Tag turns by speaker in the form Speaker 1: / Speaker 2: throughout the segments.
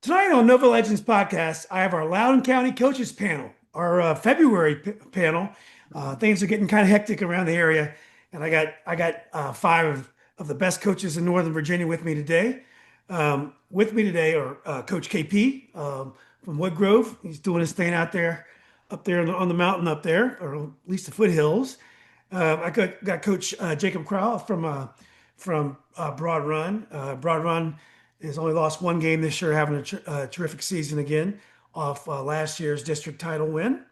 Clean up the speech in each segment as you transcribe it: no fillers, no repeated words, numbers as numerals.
Speaker 1: Tonight on Nova Legends podcast, I have our Loudoun County coaches panel, our February panel. Things are getting kind of hectic around the area, and I got five of the best coaches in Northern Virginia with me today. With me today are Coach KP from Woodgrove. He's doing his thing out there, up there on the mountain up there, or at least the foothills. I got Coach Jacob Krogh from Broad Run. Broad Run has only lost one game this year, having a terrific season again off last year's district title win.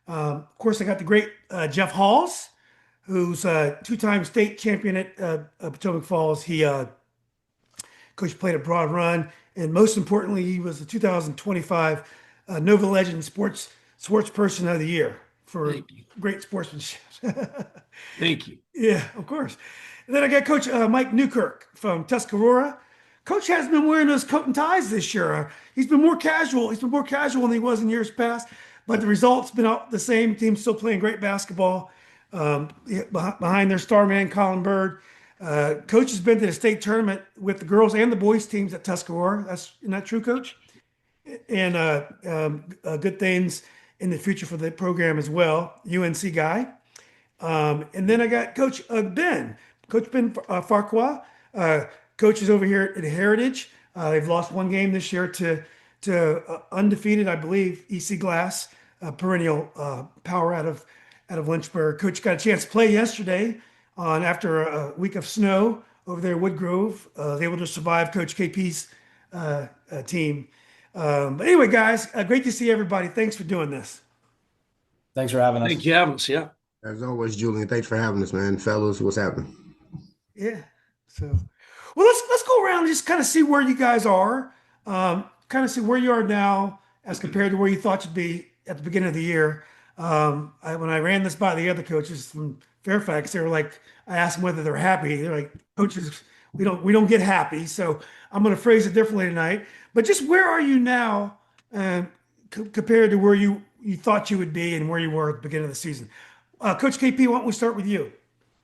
Speaker 1: Of course, I got the great Jeff Hawes, who's a two-time state champion at Potomac Falls. He coach played at Broad Run, and most importantly, he was the 2025 Nova Legend Sports Person of the Year for
Speaker 2: Thank you.
Speaker 1: great sportsmanship.
Speaker 2: Thank you.
Speaker 1: Yeah, of course. And then I got Coach Mike Newkirk from Tuscarora. Coach hasn't been wearing those coat and ties this year. He's been more casual. He's been more casual than he was in years past, but the results been out the same. Team's still playing great basketball. Behind their star man, Colin Bird. Coach has been to the state tournament with the girls and the boys teams at Tuscarora. Isn't that true, Coach? And good things in the future for the program as well. UNC guy. And then I got Coach Coach Ben Farquhar. Coach is over here at Heritage. They've lost one game this year to undefeated, I believe, EC Glass, perennial power out of Lynchburg. Coach got a chance to play yesterday after a week of snow over there at Woodgrove. Was able to survive Coach KP's team. But anyway, guys, great to see everybody. Thanks for doing this.
Speaker 3: Thanks for having us.
Speaker 2: Thank you for having us. Yeah.
Speaker 4: As always, Julian, thanks for having us, man. Fellas, what's happening?
Speaker 1: Yeah. So, well, let's go around and just kind of see where you guys are, kind of see where you are now as compared to where you thought you'd be at the beginning of the year. When I ran this by the other coaches from Fairfax, they were like, I asked them whether they're happy. They're like, coaches, we don't get happy. So I'm going to phrase it differently tonight. But just where are you now compared to where you thought you would be and where you were at the beginning of the season? Coach KP, why don't we start with you?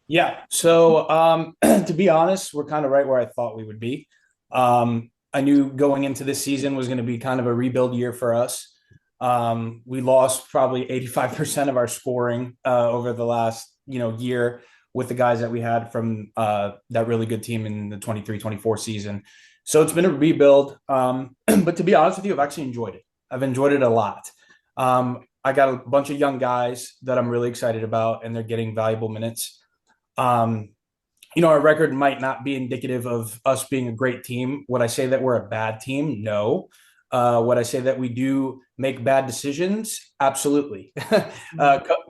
Speaker 3: Yeah. So to be honest, we're kind of right where I thought we would be. I knew going into this season was going to be kind of a rebuild year for us. We lost probably 85% of our scoring over the last year with the guys that we had from that really good team in the 23-24 season. So it's been a rebuild. But to be honest with you, I've actually enjoyed it. I've enjoyed it a lot. I got a bunch of young guys that I'm really excited about, and they're getting valuable minutes. Our record might not be indicative of us being a great team. Would I say that we're a bad team? No. Would I say that we do make bad decisions? Absolutely.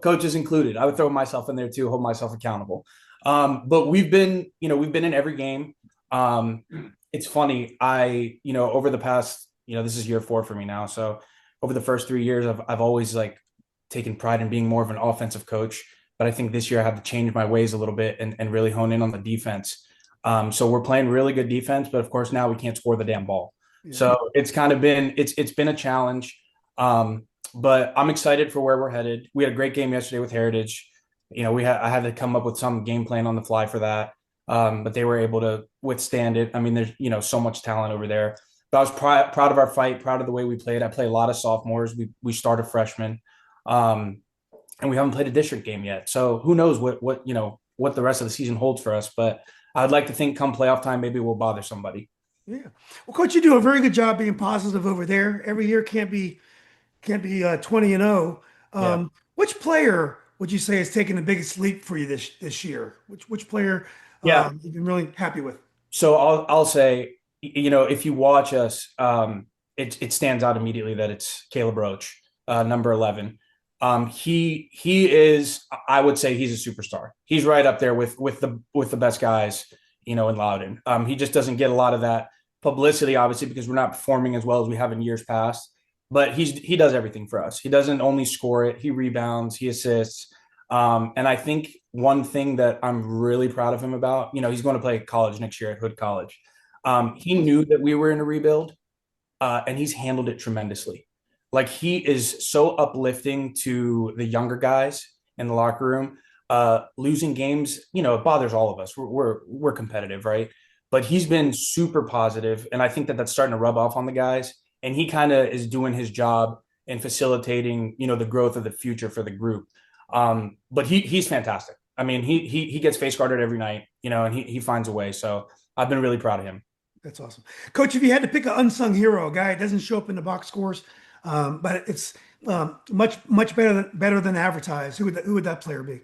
Speaker 3: Coaches included. I would throw myself in there too, hold myself accountable. But we've been in every game. It's funny. Over the past, this is year 4 for me now. So over the first 3 years, I've always taken pride in being more of an offensive coach. But I think this year I have to change my ways a little bit and really hone in on the defense. So we're playing really good defense, but of course now we can't score the damn ball. Yeah. So it's kind of been it's been a challenge. But I'm excited for where we're headed. We had a great game yesterday with Heritage. I had to come up with some game plan on the fly for that. But they were able to withstand it. I mean, there's so much talent over there. But I was proud of our fight, proud of the way we played. I play a lot of sophomores. We started freshmen. And we haven't played a district game yet. So who knows what the rest of the season holds for us. But I'd like to think come playoff time, maybe we'll bother somebody.
Speaker 1: Yeah. Well, Coach, you do a very good job being positive over there. Every year can't be 20-0.
Speaker 3: Yeah.
Speaker 1: Which player would you say has taken the biggest leap for you this year? Which player you've been really happy with?
Speaker 3: So I'll say, if you watch us, it stands out immediately that it's Caleb Roach, number 11. He is, I would say he's a superstar. He's right up there with the best guys, in Loudoun. He just doesn't get a lot of that publicity, obviously, because we're not performing as well as we have in years past, but he does everything for us. He doesn't only score it, he rebounds, he assists. And I think one thing that I'm really proud of him about, he's going to play college next year at Hood College. He knew that we were in a rebuild, and he's handled it tremendously. He is so uplifting to the younger guys in the locker room. Losing games, it bothers all of us. We're competitive, right? But he's been super positive, and I think that that's starting to rub off on the guys. and he kind of is doing his job and facilitating, the growth of the future for the group. But he's fantastic. I mean, he gets face guarded every night, and he finds a way. So I've been really proud of him.
Speaker 1: That's awesome. Coach, if you had to pick an unsung hero, a guy that doesn't show up in the box scores, but it's much better than advertised, who would that player be?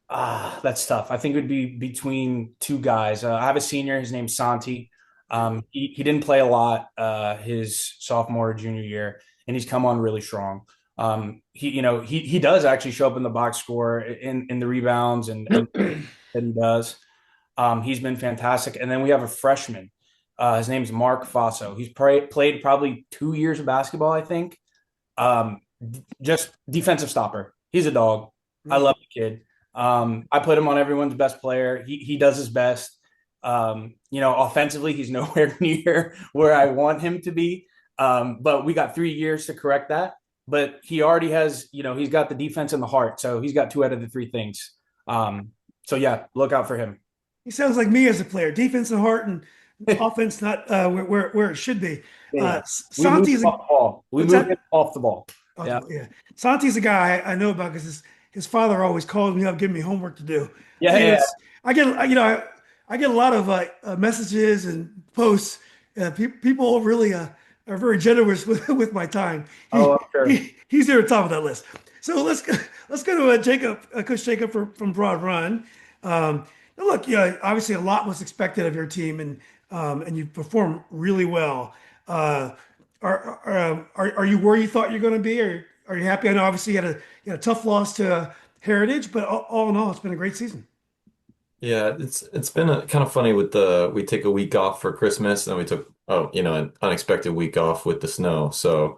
Speaker 3: That's tough. I think it would be between two guys. I have a senior. His name's Santi. He didn't play a lot his sophomore or junior year, and he's come on really strong. He does actually show up in the box score in the rebounds and he does. He's been fantastic. And then we have a freshman. His name's Mark Faso. He's played probably 2 years of basketball, I think. Just defensive stopper. He's a dog. I love the kid. I put him on everyone's best player. He does his best. Offensively, he's nowhere near where I want him to be. But we got 3 years to correct that. But he already has, he's got the defense and the heart. So he's got 2 out of the 3 things. So yeah, look out for him.
Speaker 1: He sounds like me as a player, defense and heart, and offense not where it should be. Santi's
Speaker 3: we moved him off the ball.
Speaker 1: Yeah. Santi's a guy I know about because his father always calls me up, giving me homework to do. I get a lot of messages and posts. People really are very generous with my time. He's near the top of that list. So let's go to Jacob, Coach Jacob from Broad Run. Look, obviously a lot was expected of your team, and you performed really well. Are you where you thought you're going to be, or are you happy? I know obviously you had a tough loss to Heritage, but all in all, it's been a great season.
Speaker 5: Yeah, it's been kind of funny with we take a week off for Christmas, and we took an unexpected week off with the snow. So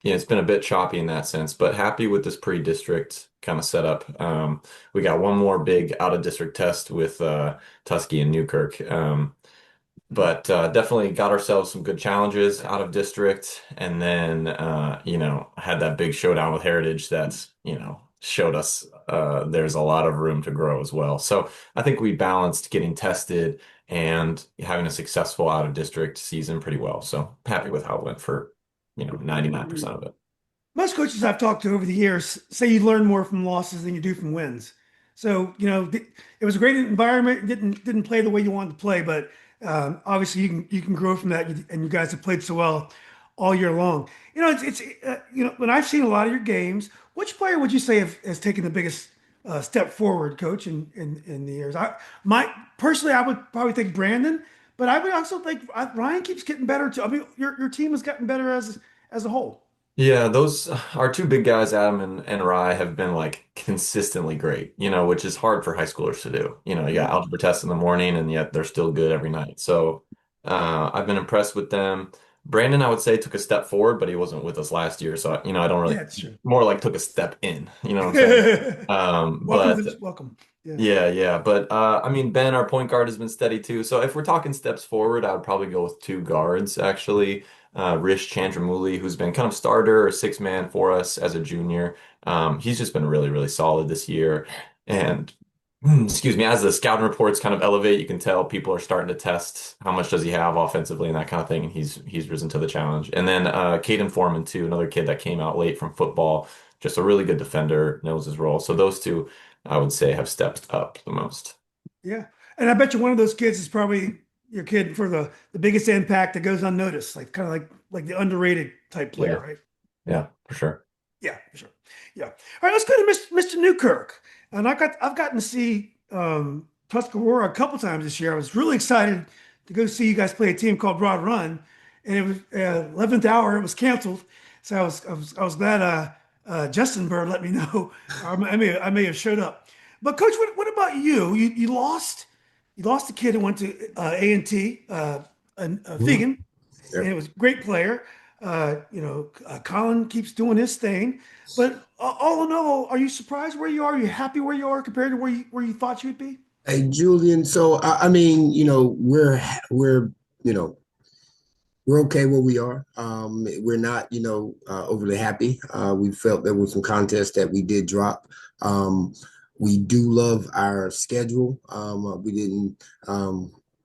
Speaker 5: it's been a bit choppy in that sense, but happy with this pre-district kind of setup. We got one more big out-of-district test with Tusky and Newkirk. But definitely got ourselves some good challenges out of district, and then had that big showdown with Heritage that's showed us there's a lot of room to grow as well. So I think we balanced getting tested and having a successful out of district season pretty well. So happy with how it went for 99% of it.
Speaker 1: Most coaches I've talked to over the years say you learn more from losses than you do from wins. So it was a great environment. Didn't play the way you wanted to play, but obviously you can grow from that, and you guys have played so well all year long. It's when I've seen a lot of your games, which player would you say has taken the biggest step forward, Coach, in the years? Personally, I would probably think Brandon, but I would also think Ryan keeps getting better too. I mean, your team has gotten better as a whole.
Speaker 5: Yeah, those our 2 big guys, Adam and Rye, have been like consistently great, which is hard for high schoolers to do. You got algebra tests in the morning, and yet they're still good every night. So I've been impressed with them. Brandon, I would say, took a step forward, but he wasn't with us last year. So, I don't really, more like took a step in, what I'm saying?
Speaker 1: Welcome.
Speaker 5: Yeah. But, Ben, our point guard, has been steady too. So if we're talking steps forward, I would probably go with 2 guards, actually. Rish Chandramuli, who's been kind of starter or 6-man for us as a junior. He's just been really, really solid this year. And excuse me, as the scouting reports kind of elevate, you can tell people are starting to test how much does he have offensively and that kind of thing. And he's risen to the challenge. And then Caden Foreman too, another kid that came out late from football, just a really good defender, knows his role. So those 2, I would say, have stepped up the most.
Speaker 1: Yeah. And I bet you one of those kids is probably your kid for the biggest impact that goes unnoticed, like kind of like the underrated type player, right?
Speaker 5: Yeah, for sure.
Speaker 1: Yeah, for sure. Yeah. All right, let's go to Mr. Newkirk. And I've gotten to see Tuscarora a couple times this year. I was really excited to go see you guys play a team called Broad Run, and it was 11th hour. It was canceled, so I was glad Justin Bird let me know. I may have showed up. But Coach, what about you? You lost a kid who went to A&T, Fegan, and it was a great player. Colin keeps doing his thing, but all in all, are you surprised where you are? Are you happy where you are compared to where you thought you'd be?
Speaker 4: Hey, Julian. So we're okay where we are. We're not, overly happy. We felt there was some contests that we did drop. We do love our schedule. We didn't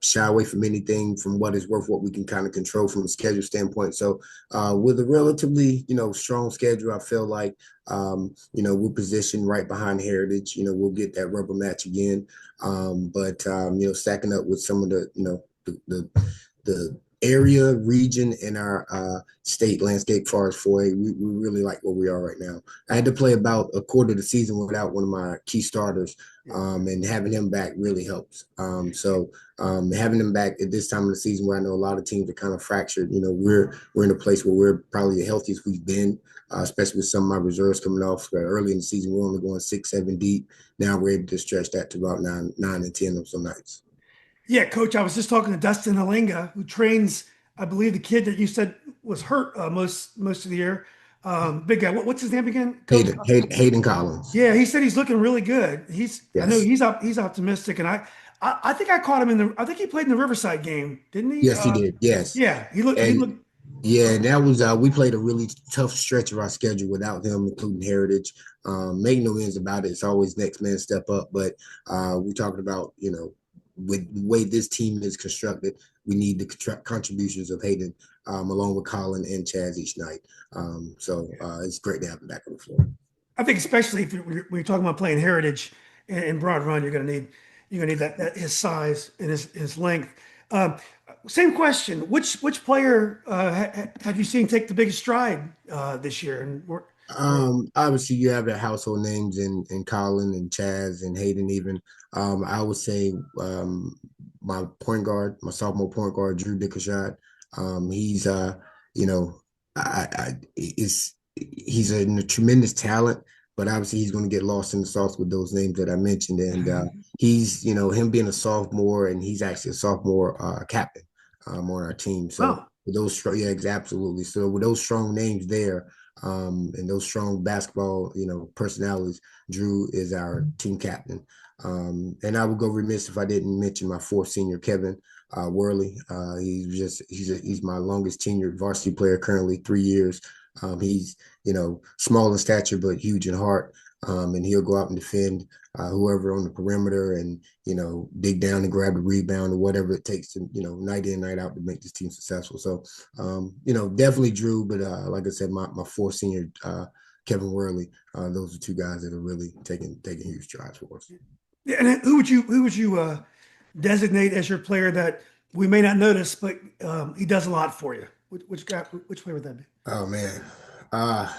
Speaker 4: shy away from anything from what is worth what we can kind of control from a schedule standpoint. So with a relatively, strong schedule, I feel like, we're positioned right behind Heritage. We'll get that rubber match again. But stacking up with some of the area, region, and our state landscape far as 4A, we really like where we are right now. I had to play about a quarter of the season without one of my key starters, and having him back really helps. So having him back at this time of the season where I know a lot of teams are kind of fractured, we're in a place where we're probably the healthiest we've been, especially with some of my reserves coming off. Early in the season, we're only going 6-7 deep. Now we're able to stretch that to about 9 and 10 on some nights.
Speaker 1: Yeah, Coach, I was just talking to Dustin Halinga, who trains, I believe, the kid that you said was hurt most of the year. Big guy. What's his name again, Coach?
Speaker 4: Hayden Collins.
Speaker 1: Yeah, he said he's looking really good. I know
Speaker 4: Yes.
Speaker 1: he's optimistic, and I think I caught him I think he played in the Riverside game, didn't he?
Speaker 4: Yes, he did. Yes.
Speaker 1: Yeah, he looked.
Speaker 4: And yeah, that was we played a really tough stretch of our schedule without him, including Heritage. Make no ends about it. It's always next man step up. But we're talking about, with the way this team is constructed, we need the contributions of Hayden, along with Colin and Chaz each night. So it's great to have him back on the floor.
Speaker 1: I think especially if we're talking about playing Heritage in Broad Run, you're gonna need that his size and his length. Same question. Which player have you seen take the biggest stride this year?
Speaker 4: Obviously you have the household names in Colin and Chaz and Hayden even. I would say my point guard, my sophomore point guard, Drew Dickershot. He's he's a tremendous talent, but obviously he's going to get lost in the sauce with those names that I mentioned. And he's, him being a sophomore, and he's actually a sophomore captain on our team. So with those absolutely. So with those strong names there, and those strong basketball, personalities, Drew is our team captain. And I would go remiss if I didn't mention my fourth senior, Kevin Worley. He's my longest tenured varsity player currently, 3 years. He's, small in stature, but huge in heart. And he'll go out and defend whoever on the perimeter and, dig down and grab the rebound or whatever it takes to, night in, night out to make this team successful. So, definitely Drew, but like I said, my fourth senior, Kevin Worley, those are two guys that are really taking huge strides for us.
Speaker 1: Yeah, and who would you designate as your player that we may not notice, but he does a lot for you? Which player would that be?
Speaker 4: Oh man, I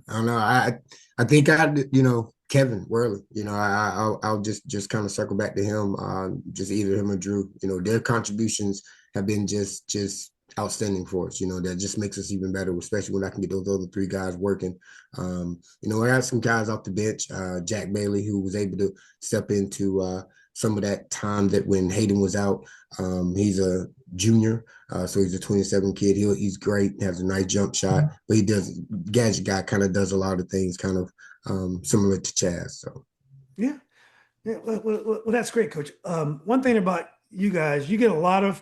Speaker 4: don't know. I think Kevin Worley. I'll just kind of circle back to him. Just either him or Drew. Their contributions have been just outstanding for us. That just makes us even better, especially when I can get those other three guys working. I got some guys off the bench. Jack Bailey, who was able to step into some of that time that when Hayden was out. He's a junior, so he's a 27 kid. He's great, has a nice jump shot, but he does gadget guy, kind of does a lot of things kind of similar to Chaz. So
Speaker 1: yeah. Well, that's great, Coach. One thing about you guys, you get a lot of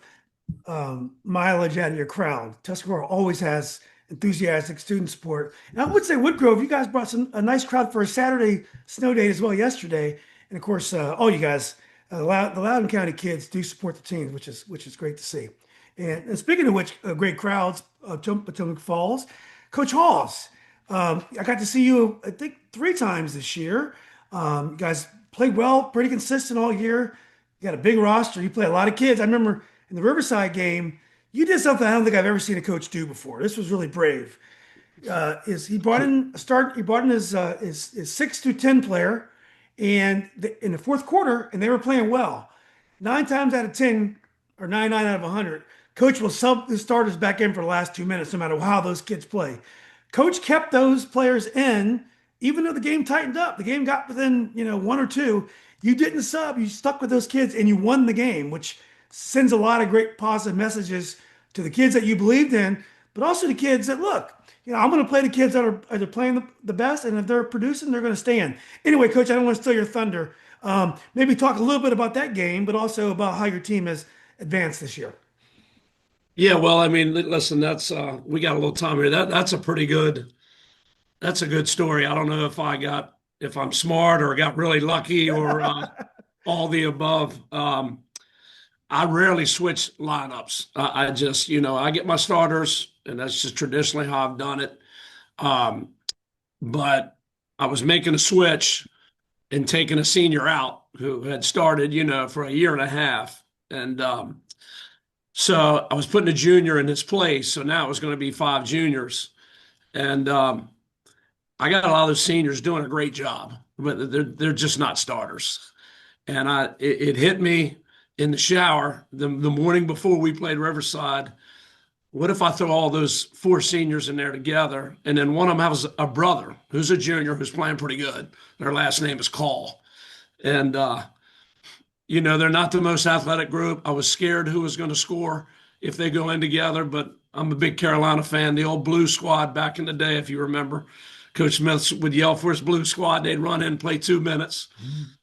Speaker 1: mileage out of your crowd. Tuscarora always has enthusiastic student support. And I would say Woodgrove, you guys brought a nice crowd for a Saturday snow day as well yesterday. And of course, all you guys, the Loudoun County kids do support the teams, which is great to see. And speaking of which, great crowds, Potomac Falls, Coach Hawes. I got to see you, I think, 3 times this year. You guys played well, pretty consistent all year. You got a big roster. You play a lot of kids. I remember in the Riverside game, you did something I don't think I've ever seen a coach do before. This was really brave. He brought in his 6 through 10 player, and in the fourth quarter, and they were playing well. 9 times out of 10, or 9 out of 100, coach will sub the starters back in for the last 2 minutes, no matter how those kids play. Coach kept those players in, even though the game tightened up. The game got within 1 or 2. You didn't sub. You stuck with those kids, and you won the game, which sends a lot of great positive messages to the kids that you believed in, but also the kids that, look, I'm going to play the kids that are playing the best, and if they're producing, they're going to stay in. Anyway, Coach, I don't want to steal your thunder. Maybe talk a little bit about that game, but also about how your team has advanced this year.
Speaker 2: Yeah, well, I mean, listen, that's we got a little time here. That's a good story. I don't know if I'm smart or got really lucky or all the above. I rarely switch lineups. I just, I get my starters, and that's just traditionally how I've done it. But I was making a switch and taking a senior out who had started, for a year and a half. And so I was putting a junior in his place. So now it was going to be 5 juniors. And I got a lot of those seniors doing a great job, but they're just not starters. And it hit me in the shower the morning before we played Riverside. What if I throw all those 4 seniors in there together, and then one of them has a brother who's a junior who's playing pretty good. Their last name is Krogh. And, they're not the most athletic group. I was scared who was going to score if they go in together, but I'm a big Carolina fan. The old blue squad back in the day, if you remember, Coach Smith would yell for his blue squad. They'd run in and play 2 minutes.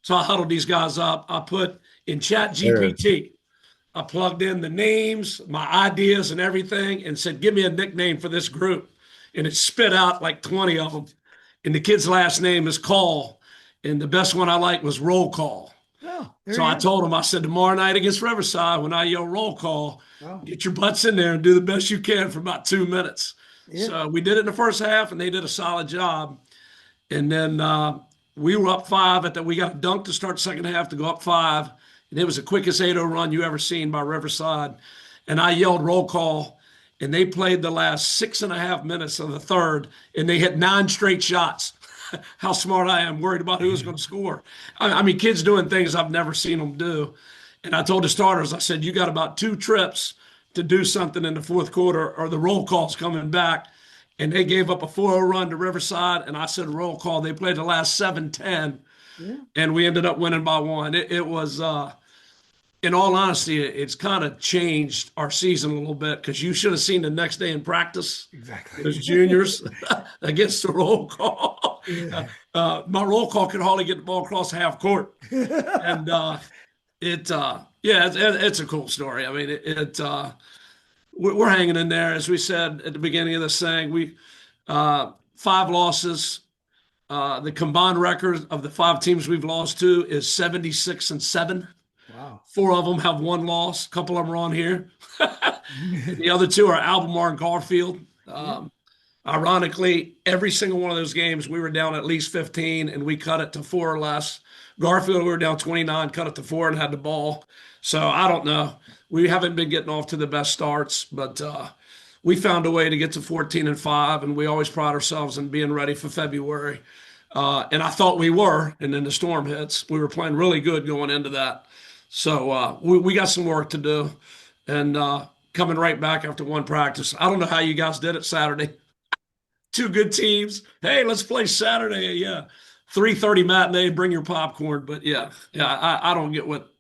Speaker 2: So I huddled these guys up. I put in Chat GPT, I plugged in the names, my ideas and everything, and said, give me a nickname for this group. And it spit out like 20 of them. And the kid's last name is Call. And the best one I liked was Roll Call.
Speaker 1: Oh,
Speaker 2: so I told him, I said, tomorrow night against Riverside, when I yell roll call,
Speaker 1: wow,
Speaker 2: get your butts in there and do the best you can for about 2 minutes.
Speaker 1: Yeah.
Speaker 2: So we did it in the first half, and they did a solid job. And then we were up 5 we got a dunk to start the second half to go up 5. And it was the quickest 8-0 run you ever seen by Riverside. And I yelled roll call, and they played the last 6.5 minutes of the third, and they hit 9 straight shots. How smart I am, worried about who was going to score. I mean, kids doing things I've never seen them do. And I told the starters, I said, you got about 2 trips to do something in the fourth quarter, or the roll call's coming back. And they gave up a 4-0 run to Riverside, and I said roll call. They played the last 7-10, and we ended up winning by 1. It was, in all honesty, it's kind of changed our season a little bit, because you should have seen the next day in practice.
Speaker 1: Exactly.
Speaker 2: Those juniors against the roll call.
Speaker 1: Yeah.
Speaker 2: My roll call could hardly get the ball across half court. And it's a cool story. I mean, we're hanging in there. As we said at the beginning of this thing, we 5 losses. The combined record of the 5 teams we've lost to is 76-7.
Speaker 1: Wow.
Speaker 2: 4 of them have 1 loss. A couple of them are on here. The other 2 are Albemarle and Garfield. Ironically, every single one of those games, we were down at least 15, and we cut it to 4 or less. Garfield, we were down 29, cut it to 4, and had the ball. So I don't know. We haven't been getting off to the best starts, but we found a way to get to 14-5, and we always pride ourselves in being ready for February. And I thought we were, and then the storm hits. We were playing really good going into that. So we got some work to do, and coming right back after 1 practice. I don't know how you guys did it Saturday. 2 good teams. Hey, let's play Saturday. Yeah. 3:30 matinee, bring your popcorn. But yeah, I don't get what,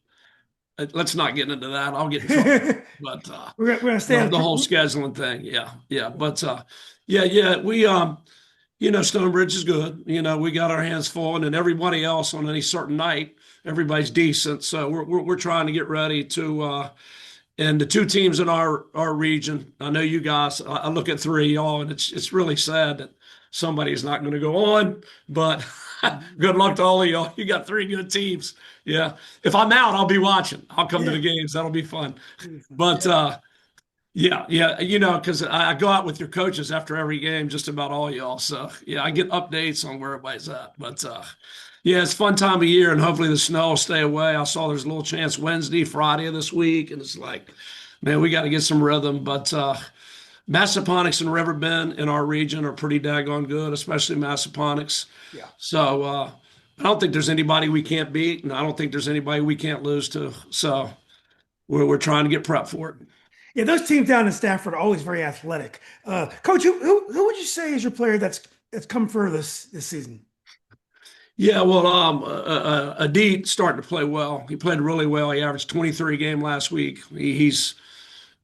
Speaker 2: let's not get into that. I'll get in trouble. But
Speaker 1: we're gonna stay
Speaker 2: the whole scheduling thing. Yeah. But we Stonebridge is good. We got our hands full, and then everybody else on any certain night, everybody's decent. So we're trying to get ready to and the 2 teams in our region, I know you guys, I look at 3 y'all, and it's really sad that somebody's not going to go on, but good luck to all of y'all. You got 3 good teams. Yeah. If I'm out, I'll be watching. I'll come to the games. That'll be fun. But because I go out with your coaches after every game, just about all y'all. So yeah, I get updates on where everybody's at. But it's a fun time of year, and hopefully the snow will stay away. I saw there's a little chance Wednesday, Friday of this week, and it's like, man, we got to get some rhythm. But Massaponax and Riverbend in our region are pretty daggone good, especially Massaponax.
Speaker 1: Yeah.
Speaker 2: So I don't think there's anybody we can't beat, and I don't think there's anybody we can't lose to. So we're trying to get prepped for it.
Speaker 1: Yeah, those teams down in Stafford are always very athletic. Coach, who would you say is your player that's come further this season?
Speaker 2: Yeah, well, Adit starting to play well. He played really well. He averaged 23 a game last week. He's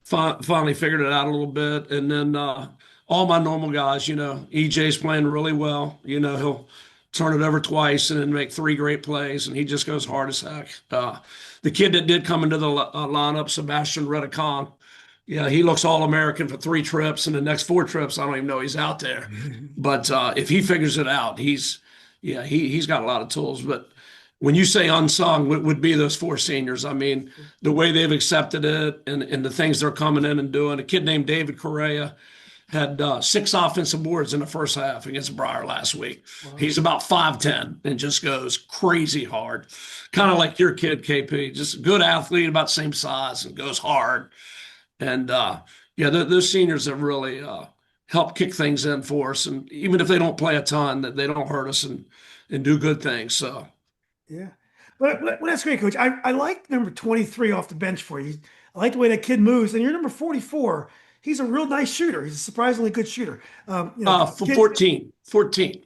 Speaker 2: finally figured it out a little bit. And then all my normal guys, EJ's playing really well. He'll turn it over twice and then make 3 great plays, and he just goes hard as heck. The kid that did come into the lineup, Sebastian Redicon, yeah, he looks All-American for 3 trips, and the next 4 trips, I don't even know he's out there. But if he figures it out, he's got a lot of tools. But when you say unsung, would be those four seniors. I mean, the way they've accepted it and the things they're coming in and doing. A kid named David Correa had 6 offensive boards in the first half against Briar last week.
Speaker 1: Wow.
Speaker 2: He's about 5'10" and just goes crazy hard. Kind of like your kid, KP, just a good athlete, about the same size and goes hard. And yeah, those seniors have really helped kick things in for us. And even if they don't play a ton, that they don't hurt us and do good things. So
Speaker 1: Yeah. But that's great, Coach. I like number 23 off the bench for you. I like the way that kid moves. And you're number 44. He's a real nice shooter. He's a surprisingly good shooter.
Speaker 2: for 14.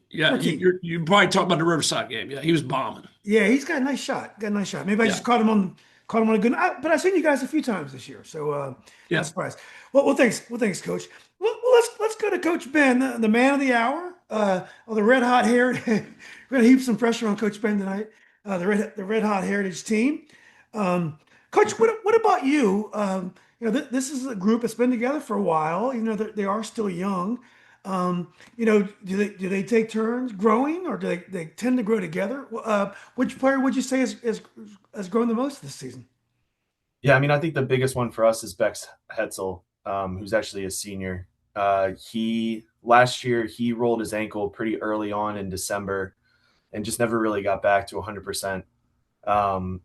Speaker 2: Yeah,
Speaker 1: 14.
Speaker 2: You probably talk about the Riverside game. Yeah, he was bombing.
Speaker 1: Yeah, he's got a nice shot. Maybe I just caught him on a good. But I've seen you guys a few times this year, so
Speaker 2: Yeah.
Speaker 1: not surprised. Well, thanks, Coach. Well, let's go to Coach Ben, the man of the hour, the red hot haired. We're gonna heap some pressure on Coach Ben tonight. The red hot heritage team. Coach, what about you? This is a group that's been together for a while. They are still young. Do they take turns growing, or do they tend to grow together? Which player would you say has grown the most this season?
Speaker 6: Yeah, I mean, I think the biggest one for us is Bex Hetzel, who's actually a senior. He last year he rolled his ankle pretty early on in December, and just never really got back to 100%.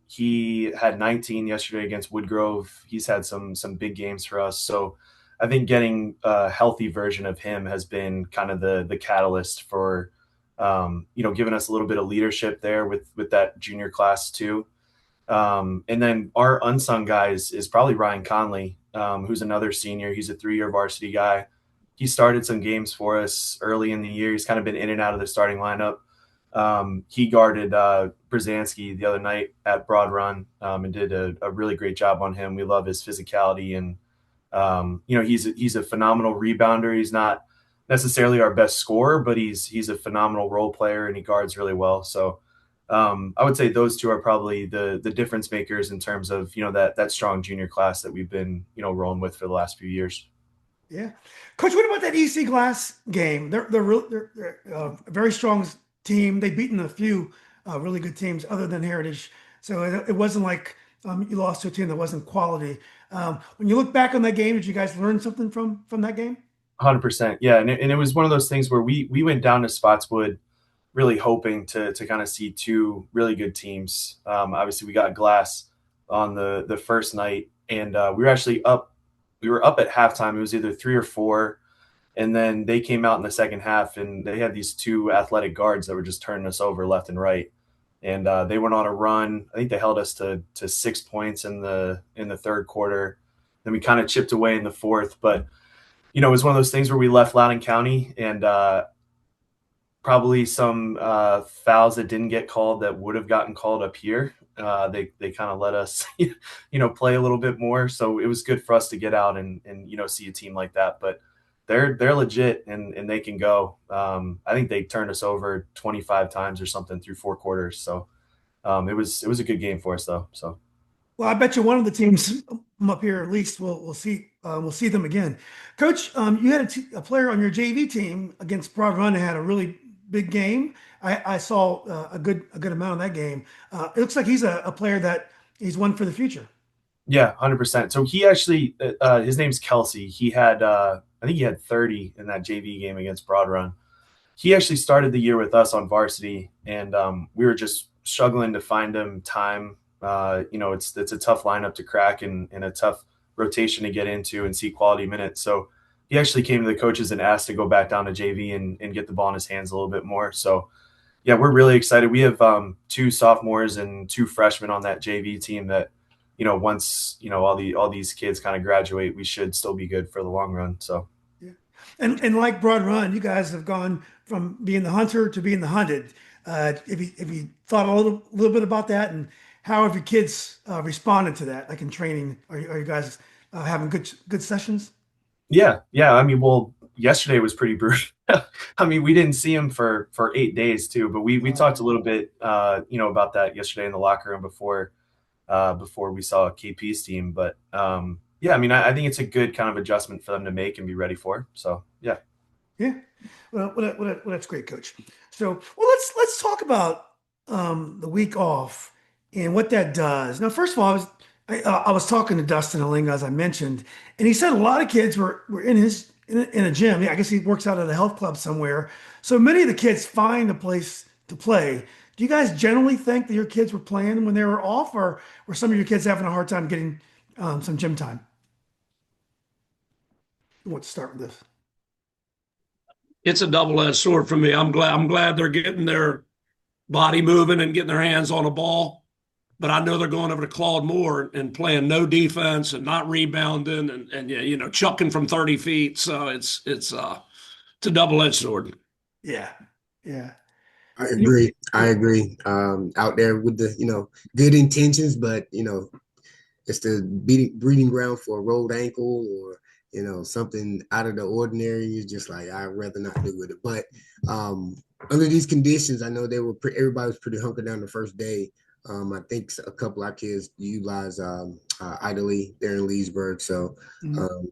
Speaker 6: He had 19 yesterday against Woodgrove. He's had some big games for us. So I think getting a healthy version of him has been kind of the catalyst for, giving us a little bit of leadership there with that junior class too. And then our unsung guy is probably Ryan Conley, who's another senior. He's a 3-year varsity guy. He started some games for us early in the year. He's kind of been in and out of the starting lineup. He guarded Brzezinski the other night at Broad Run and did a really great job on him. We love his physicality, and he's a phenomenal rebounder. He's not necessarily our best scorer, but he's a phenomenal role player, and he guards really well. So I would say those two are probably the difference makers in terms of that strong junior class that we've been rolling with for the last few years.
Speaker 1: Yeah, Coach. What about that EC Glass game? They're a very strong team. They've beaten a few really good teams other than Heritage, so it wasn't like you lost to a team that wasn't quality. When you look back on that game, did you guys learn something from that game?
Speaker 6: 100%, yeah. And it was one of those things where we went down to Spotswood really hoping to kind of see two really good teams. Obviously, we got Glass on the first night, and we were actually up. We were up at halftime. It was either 3 or 4. And then they came out in the second half, and they had these two athletic guards that were just turning us over left and right. And they went on a run. I think they held us to 6 points in the third quarter. Then we kind of chipped away in the fourth. But, it was one of those things where we left Loudoun County, and probably some fouls that didn't get called that would have gotten called up here. They kind of let us, play a little bit more. So it was good for us to get out and see a team like that. But they're legit and they can go. I think they turned us over 25 times or something through 4 quarters. So it was a good game for us though. So.
Speaker 1: Well, I bet you one of the teams up here at least we'll see them again. Coach, you had a player on your JV team against Broad Run that had a really big game. I saw a good amount of that game. It looks like he's a player that he's one for the future.
Speaker 6: Yeah, 100%. So he actually, his name's Kelsey. He had, I think he had 30 in that JV game against Broad Run. He actually started the year with us on varsity, and we were just struggling to find him time. It's a tough lineup to crack and a tough rotation to get into and see quality minutes. So he actually came to the coaches and asked to go back down to JV and get the ball in his hands a little bit more. So yeah, we're really excited. We have 2 sophomores and 2 freshmen on that JV team that, once, all these kids kind of graduate, we should still be good for the long run. So,
Speaker 1: yeah. And like Broad Run, you guys have gone from being the hunter to being the hunted. If you thought a little bit about that, and how have your kids responded to that, like in training? Are you guys having good sessions?
Speaker 6: Yeah. I mean, well, yesterday was pretty brutal. I mean, we didn't see him for 8 days too, but we talked a little bit, about that yesterday in the locker room before we saw KP's team. But yeah, I mean, I think it's a good kind of adjustment for them to make and be ready for. So yeah.
Speaker 1: Yeah. Well, that's great, Coach. So, well, let's talk about the week off and what that does. Now, first of all, I was talking to Dustin Alinga, as I mentioned, and he said a lot of kids were in a gym. Yeah, I guess he works out at a health club somewhere. So many of the kids find a place to play. Do you guys generally think that your kids were playing when they were off, or were some of your kids having a hard time getting some gym time? Who wants to start with this?
Speaker 2: It's a double-edged sword for me. I'm glad they're getting their body moving and getting their hands on a ball. But I know they're going over to Claude Moore and playing no defense and not rebounding and yeah, chucking from 30 feet. So it's a double-edged sword.
Speaker 1: Yeah, yeah.
Speaker 4: I agree. I agree. Out there with the, good intentions, but it's the breeding ground for a rolled ankle or, something out of the ordinary. You're just like, I'd rather not do with it. But under these conditions, I know everybody was pretty hunkered down the first day. I think a couple of our kids utilize idly there in Leesburg. So,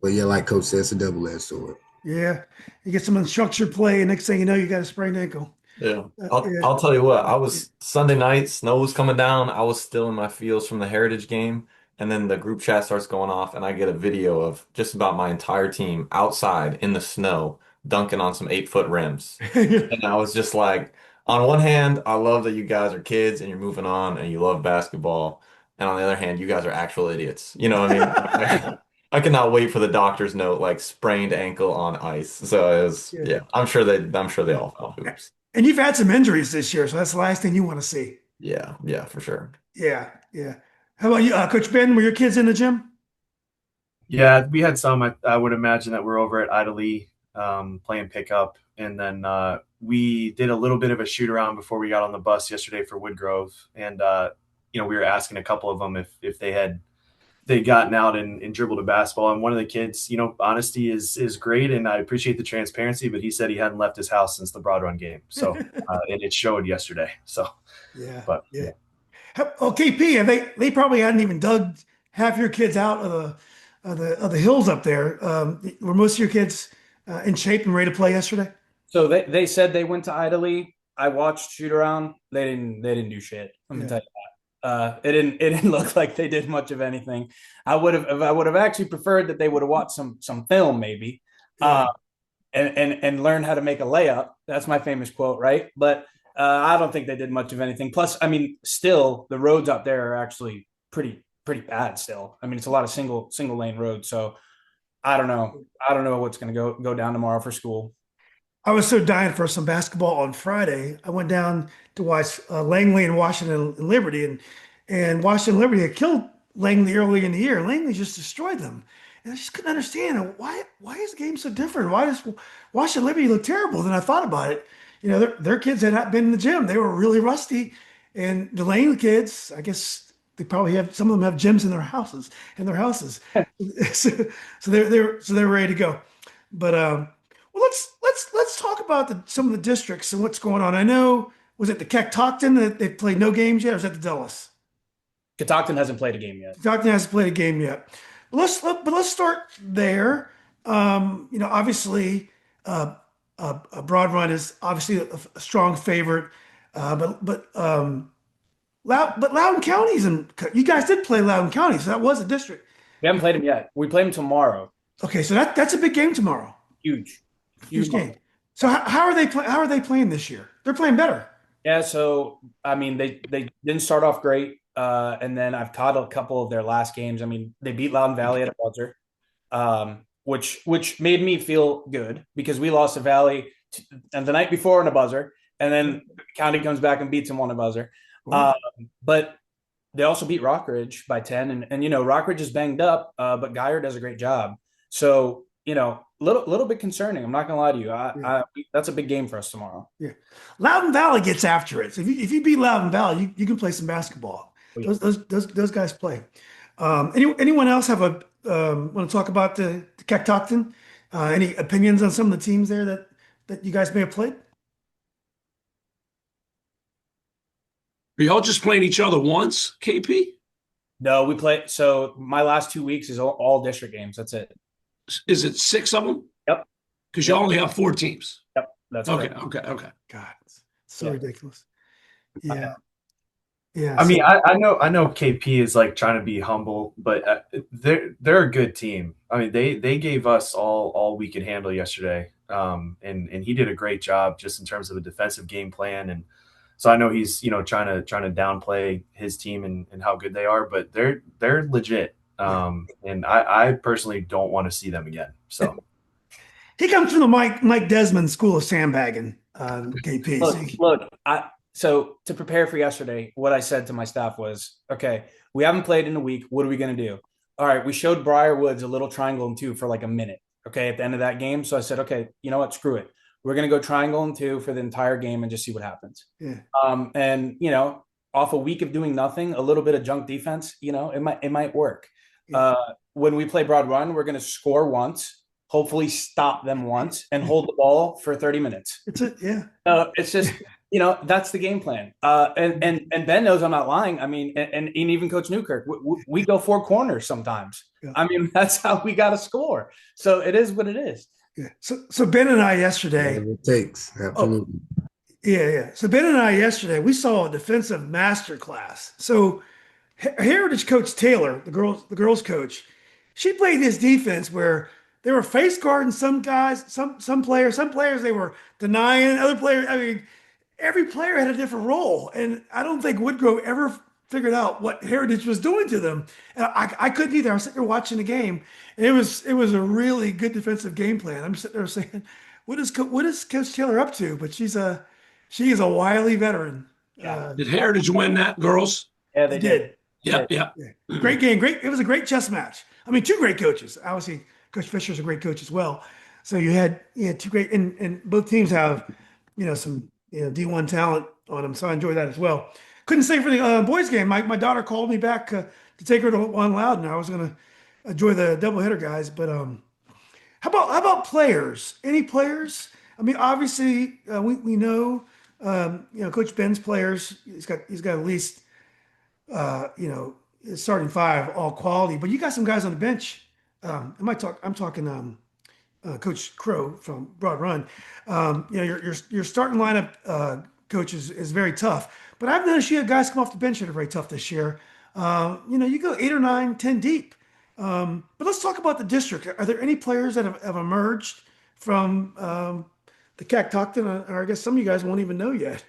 Speaker 4: but yeah, like Coach said, it's a double-edged sword.
Speaker 1: Yeah, you get some unstructured play, and next thing you know, you got a sprained ankle.
Speaker 5: Yeah.
Speaker 1: Yeah.
Speaker 5: I'll tell you what, I was Sunday night, snow was coming down. I was still in my fields from the Heritage game. And then the group chat starts going off, and I get a video of just about my entire team outside in the snow dunking on some 8-foot rims. And I was just like, on one hand, I love that you guys are kids and you're moving on and you love basketball. And on the other hand, you guys are actual idiots. You know what I mean? I cannot wait for the doctor's note, like sprained ankle on ice. So it was, yeah, I'm sure they all felt hoops.
Speaker 1: And you've had some injuries this year, so that's the last thing you want to see.
Speaker 5: Yeah, for sure.
Speaker 1: Yeah, yeah. How about you, Coach Ben? Were your kids in the gym?
Speaker 6: Yeah, we had some. I would imagine that we're over at Idly playing pickup. And then we did a little bit of a shoot around before we got on the bus yesterday for Woodgrove. And, we were asking a couple of them if they'd gotten out and dribbled a basketball. And one of the kids, honesty is great. And I appreciate the transparency, but he said he hadn't left his house since the Broad Run game. So, and it showed yesterday. So,
Speaker 1: yeah.
Speaker 6: But
Speaker 1: yeah. Oh, KP, they probably hadn't even dug half your kids out of the hills up there. Were most of your kids in shape and ready to play yesterday?
Speaker 3: So they said they went to Idly. I watched shoot around. They didn't do shit. Let me tell you that. It didn't look like they did much of anything. I would have actually preferred that they would have watched some film maybe, and learn how to make a layup. That's my famous quote, right? But I don't think they did much of anything. Plus, I mean, still the roads up there are actually pretty bad. Still, I mean, it's a lot of single lane roads. So I don't know what's going to go down tomorrow for school.
Speaker 1: I was so dying for some basketball on Friday. I went down to watch Langley and Washington and Liberty, and Washington Liberty had killed Langley early in the year. Langley just destroyed them, and I just couldn't understand why is the game so different? Why does Washington Liberty look terrible? Then I thought about it. Their kids had not been in the gym. They were really rusty, and the Langley kids, I guess they probably have some of them have gyms in their houses. so they're ready to go. But well, let's talk about some of the districts and what's going on. I know, was it the Catoctin that they played no games yet, or is that the Dulles?
Speaker 3: Catoctin hasn't played a game yet.
Speaker 1: Catoctin hasn't played a game yet. But let's start there. Obviously, Broad Run is obviously a strong favorite, but Loudoun County's you guys did play Loudoun County, so that was a district.
Speaker 3: We haven't played them yet. We play them tomorrow.
Speaker 1: Okay, so that's a big game tomorrow.
Speaker 3: Huge
Speaker 1: game. So how are they playing this year? They're playing better.
Speaker 3: Yeah. So I mean, they didn't start off great, and then I've caught a couple of their last games. I mean, they beat Loudoun Valley at a buzzer, which made me feel good because we lost to Valley and the night before on a buzzer, and then County comes back and beats them on a buzzer. But they also beat Rockridge by 10, and Rockridge is banged up, but Geyer does a great job. So little bit concerning. I'm not gonna lie to you. That's a big game for us tomorrow.
Speaker 1: Yeah, Loudoun Valley gets after it. So if you beat Loudoun Valley, you can play some basketball. Oh, yeah. Those guys play. Anyone else have want to talk about the Catoctin? Any opinions on some of the teams there that you guys may have played?
Speaker 2: Are y'all just playing each other once, KP?
Speaker 3: No, we play. So my last 2 weeks is all district games. That's it.
Speaker 2: Is it 6 of them?
Speaker 3: Yep.
Speaker 2: Because you only have 4 teams.
Speaker 3: Yep. That's
Speaker 2: okay.
Speaker 3: correct.
Speaker 2: Okay.
Speaker 1: God, it's so ridiculous. Yeah. Yeah.
Speaker 6: I
Speaker 1: So,
Speaker 6: mean, I know KP is like trying to be humble, but they're a good team. I mean, they gave us all we could handle yesterday, and he did a great job just in terms of a defensive game plan. And so I know he's trying to downplay his team and how good they are, but they're legit. And I personally don't want to see them again. So
Speaker 1: he comes from the Mike Desmond School of Sandbagging, KP. So
Speaker 3: Look, so to prepare for yesterday, what I said to my staff was, okay, we haven't played in a week. What are we going to do? All right, we showed Briarwoods a little triangle and two for like a minute, okay, at the end of that game. So I said, okay, you know what? Screw it. We're going to go triangle and two for the entire game and just see what happens.
Speaker 1: yeah.
Speaker 3: And, off a week of doing nothing, a little bit of junk defense, it might work.
Speaker 1: Yeah.
Speaker 3: When we play broad run, we're going to score once, hopefully stop them once, and hold the ball for 30 minutes.
Speaker 1: It's it. Yeah.
Speaker 3: It's just, that's the game plan. And Ben knows I'm not lying. I mean, and even Coach Newkirk, we go four corners sometimes.
Speaker 1: Yeah.
Speaker 3: I mean, that's how we got to score. So it is what it is.
Speaker 1: Yeah. So Ben and I yesterday.
Speaker 4: Whatever it takes. Absolutely.
Speaker 1: Yeah. So Ben and I yesterday, we saw a defensive masterclass. So Heritage Coach Taylor, the girls coach, she played this defense where they were face guarding some guys, some players they were denying, other players. I mean, every player had a different role, and I don't think Woodgrove ever figured out what Heritage was doing to them. And I couldn't either. I was sitting there watching the game, and it was a really good defensive game plan. I'm sitting there saying, what is Coach Taylor up to? But she is a wily veteran.
Speaker 3: Yeah.
Speaker 2: Did Heritage win that, girls?
Speaker 3: Yeah,
Speaker 1: They did.
Speaker 2: Yeah.
Speaker 1: Yeah. Great game. It was a great chess match. I mean, two great coaches. Obviously, Coach Fisher's a great coach as well. So you had two great, and both teams have some D1 talent on them. So I enjoy that as well. Couldn't say for the boys game. My daughter called me back to take her to one Loudoun. I was going to enjoy the doubleheader guys, but how about players? Any players? I mean, obviously we know Coach Ben's players. He's got at least his starting five all quality, but you got some guys on the bench. I'm talking Coach Krogh from Broad Run. Your starting lineup, coach, is very tough. But I've noticed you have guys come off the bench that are very tough this year. You go 8 or 9, 10 deep. But let's talk about the district. Are there any players that have emerged from the Catoctin? Or I guess some of you guys won't even know yet.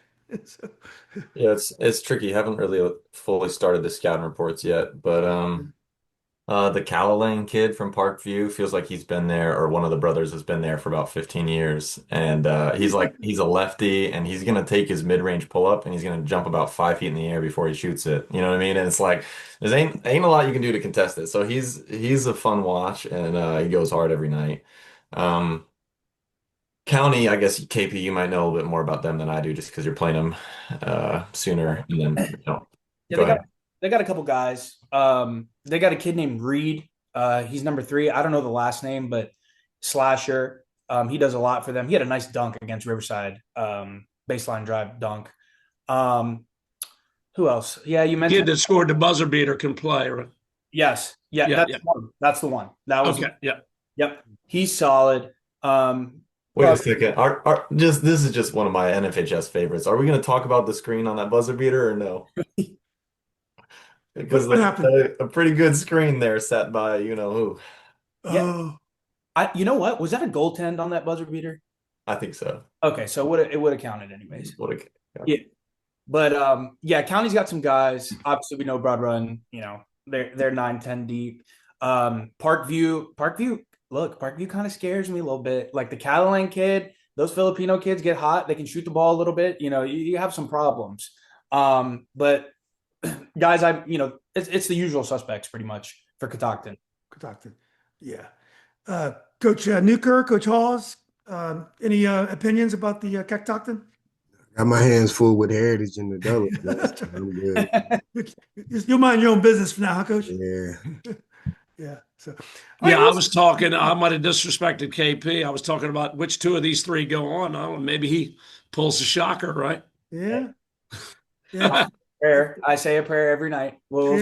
Speaker 5: Yeah, it's tricky. Haven't really fully started the scouting reports yet, but the Callahan kid from Parkview feels like he's been there, or one of the brothers has been there for about 15 years. And he's a lefty, and he's gonna take his mid-range pull-up and he's gonna jump about 5 feet in the air before he shoots it. You know what I mean? And it's like there's ain't a lot you can do to contest it. So he's a fun watch, and he goes hard every night. County, I guess KP, you might know a little bit more about them than I do, just because you're playing them sooner. And then
Speaker 3: Yeah,
Speaker 5: go ahead.
Speaker 3: they got a couple guys. They got a kid named Reed. He's number 3. I don't know the last name, but slasher. He does a lot for them. He had a nice dunk against Riverside, baseline drive dunk. Who else? Yeah, you mentioned
Speaker 2: Kid that scored the buzzer beater can play, right?
Speaker 3: Yes. Yeah,
Speaker 2: Yeah,
Speaker 3: that's
Speaker 2: yeah.
Speaker 3: the one. That's the one. That was
Speaker 2: Okay, yeah.
Speaker 3: Yep. He's solid.
Speaker 5: Wait a second. This is just one of my NFHS favorites. Are we going to talk about the screen on that buzzer beater or no? Because
Speaker 1: What happened?
Speaker 5: a pretty good screen there set by you know who.
Speaker 1: Oh,
Speaker 3: you know what? Was that a goaltend on that buzzer beater?
Speaker 5: I think so.
Speaker 3: Okay, so it would have counted anyways.
Speaker 5: What a
Speaker 3: Yeah. But County's got some guys. Obviously, we know Broad Run, they're 9-10 deep. Parkview, look, Parkview kind of scares me a little bit. Like the Callahan kid, those Filipino kids get hot. They can shoot the ball a little bit. You have some problems. But guys, it's the usual suspects pretty much for Catoctin.
Speaker 1: Catoctin. Yeah. Coach Newkirk, Coach Hawes, any opinions about the Catoctin?
Speaker 4: Got my hands full with Heritage in the double. I'm good.
Speaker 1: You'll mind your own business for now, huh, Coach?
Speaker 4: Yeah.
Speaker 1: Yeah. So,
Speaker 2: Yeah, I was talking, I might have disrespected KP. I was talking about which two of these three go on. I don't know, maybe he pulls the shocker, right?
Speaker 1: Yeah. Yeah.
Speaker 3: Prayer. I say a prayer every night. We'll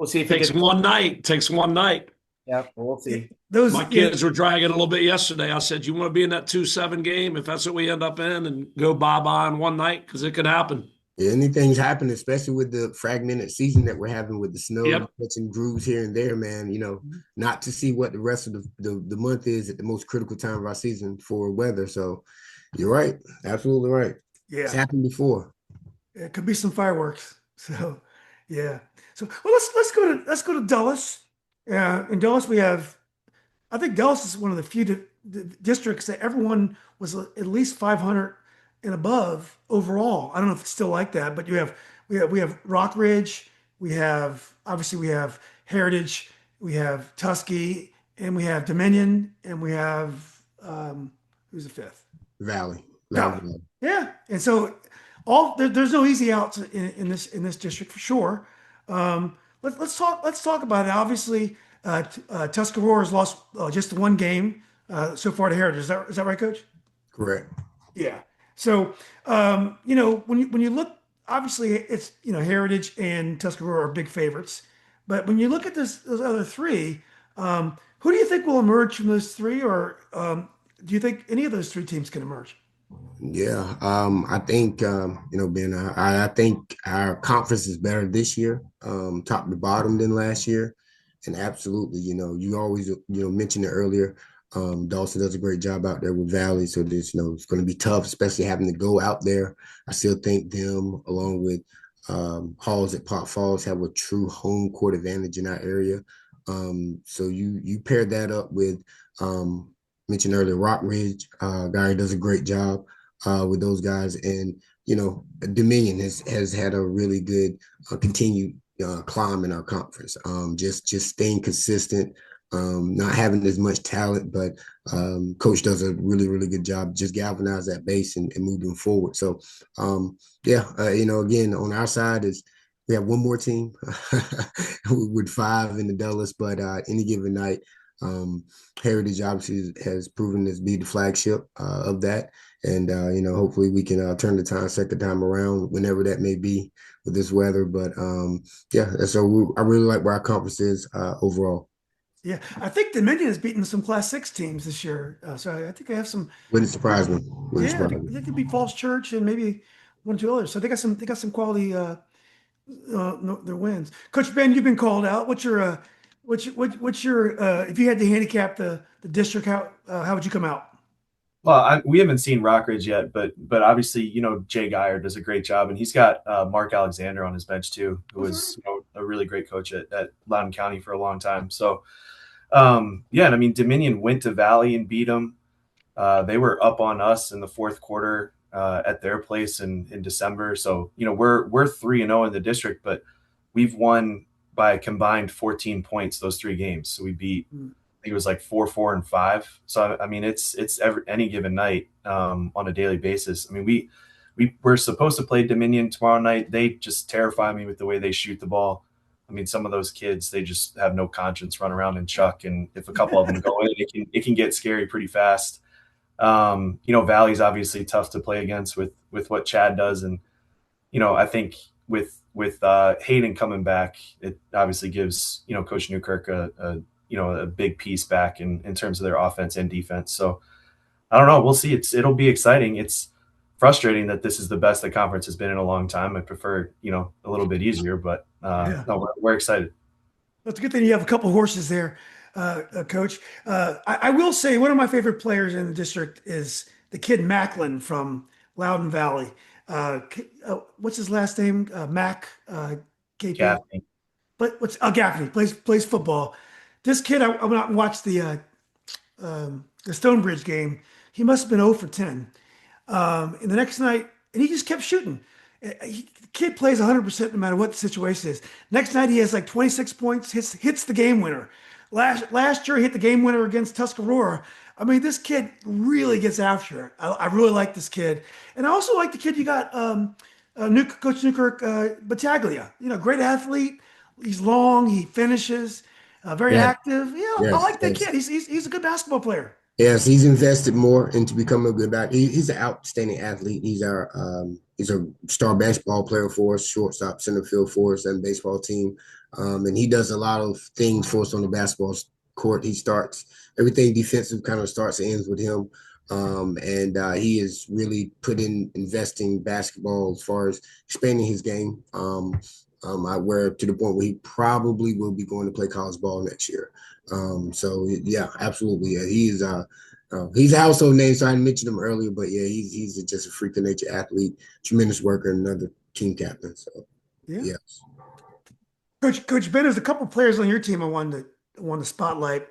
Speaker 3: see if it
Speaker 2: Takes
Speaker 3: gets
Speaker 2: one night. Takes one night.
Speaker 3: Yeah, we'll see.
Speaker 2: My kids were dragging a little bit yesterday. I said, you want to be in that 2-7 game if that's what we end up in and go bye-bye in one night? Because it could happen.
Speaker 4: Yeah, anything's happening, especially with the fragmented season that we're having with the snow,
Speaker 2: Yep.
Speaker 4: catching grooves here and there, man. Not to see what the rest of the month is at the most critical time of our season for weather. So you're right. Absolutely right. It's
Speaker 1: Yeah,
Speaker 4: happened before.
Speaker 1: it could be some fireworks. So, yeah. So, well, let's go to Dulles. In Dulles, we have. I think Dulles is one of the few districts that everyone was at least 500 and above overall. I don't know if it's still like that, but we have Rock Ridge, we have Heritage, we have Tusky, and we have Dominion, and we have who's the fifth?
Speaker 4: Valley.
Speaker 1: Valley.
Speaker 4: Loud Valley.
Speaker 1: Yeah, and so there's no easy outs in this district for sure. Let's talk about it. Obviously, Tuscarora has lost just one game so far to Heritage. Is that right, Coach?
Speaker 4: Correct.
Speaker 1: Yeah. So when you look, obviously it's Heritage and Tuscarora are big favorites, but when you look at those other three, who do you think will emerge from those three, or do you think any of those three teams can emerge?
Speaker 4: Yeah. I think Ben, I think our conference is better this year, top to bottom than last year. And absolutely, you always, mentioned it earlier. Dawson does a great job out there with Valley. So this, it's going to be tough, especially having to go out there. I still think them, along with Hawes at Potomac Falls, have a true home court advantage in our area. So you pair that up with mentioned earlier Rock Ridge, guy who does a great job with those guys, and Dominion has had a really good continued climb in our conference. Just staying consistent, not having as much talent, but coach does a really, really good job. Just galvanize that base and move them forward. So, again, on our side is we have one more team with 5 in the Dulles, but any given night, Heritage obviously has proven to be the flagship of that. And, hopefully we can turn the second time around whenever that may be with this weather. But so I really like where our conference is overall.
Speaker 1: Yeah, I think Dominion has beaten some Class 6 teams this year. So I think I have some.
Speaker 4: Wouldn't surprise me. Wouldn't
Speaker 1: Yeah,
Speaker 4: surprise me.
Speaker 1: they could beat Falls Church and maybe one or two others. So they got some quality their wins. Coach Ben, you've been called out. What's your if you had to handicap the district, how would you come out?
Speaker 6: Well, we haven't seen Rockridge yet, but obviously, Jay Geyer does a great job, and he's got Mark Alexander on his bench too, who was a really great coach at Loudoun County for a long time. So, and I mean, Dominion went to Valley and beat them. They were up on us in the fourth quarter at their place in December. So, we're 3-0 in the district, but we've won by a combined 14 points those 3 games. So we beat. I think it was like 4, 4, and 5. So I mean, it's any given night on a daily basis. I mean, we're supposed to play Dominion tomorrow night. They just terrify me with the way they shoot the ball. I mean, some of those kids, they just have no conscience, run around and chuck. And if a couple of them go in, it can get scary pretty fast. Valley's obviously tough to play against with what Chad does, and I think with Hayden coming back, it obviously gives Coach Newkirk a big piece back in terms of their offense and defense. So I don't know. We'll see. It'll be exciting. It's frustrating that this is the best the conference has been in a long time. I prefer, a little bit easier, but no, we're excited.
Speaker 1: That's a good thing you have a couple horses there, Coach. I will say one of my favorite players in the district is the kid Macklin from Loudoun Valley. What's his last name? Mac KP.
Speaker 6: Gaffney.
Speaker 1: But Gaffney plays football. This kid, I went out and watched the Stonebridge game. He must have been 0 for 10. And the next night, and he just kept shooting. The kid plays 100% no matter what the situation is. Next night, he has like 26 points, hits the game winner. Last year, he hit the game winner against Tuscarora. I mean, this kid really gets after it. I really like this kid. And I also like the kid you got, Coach Newkirk Battaglia. Great athlete. He's long. He finishes. Very active. I like that kid. He's a good basketball player.
Speaker 4: Yes, he's invested more into becoming a good back. He's an outstanding athlete. He's a star basketball player for us, shortstop, center field for us, and baseball team. And he does a lot of things for us on the basketball court. He starts everything defensive, kind of starts and ends with him. And he is really investing basketball as far as expanding his game. Where to the point where he probably will be going to play college ball next year. So yeah, absolutely. Yeah, he's a household name, so I didn't mention him earlier, but yeah, he's just a freak of nature athlete, tremendous worker, and another team captain. So
Speaker 1: Yeah.
Speaker 4: yeah.
Speaker 1: Coach Ben, there's a couple players on your team I wanted to spotlight.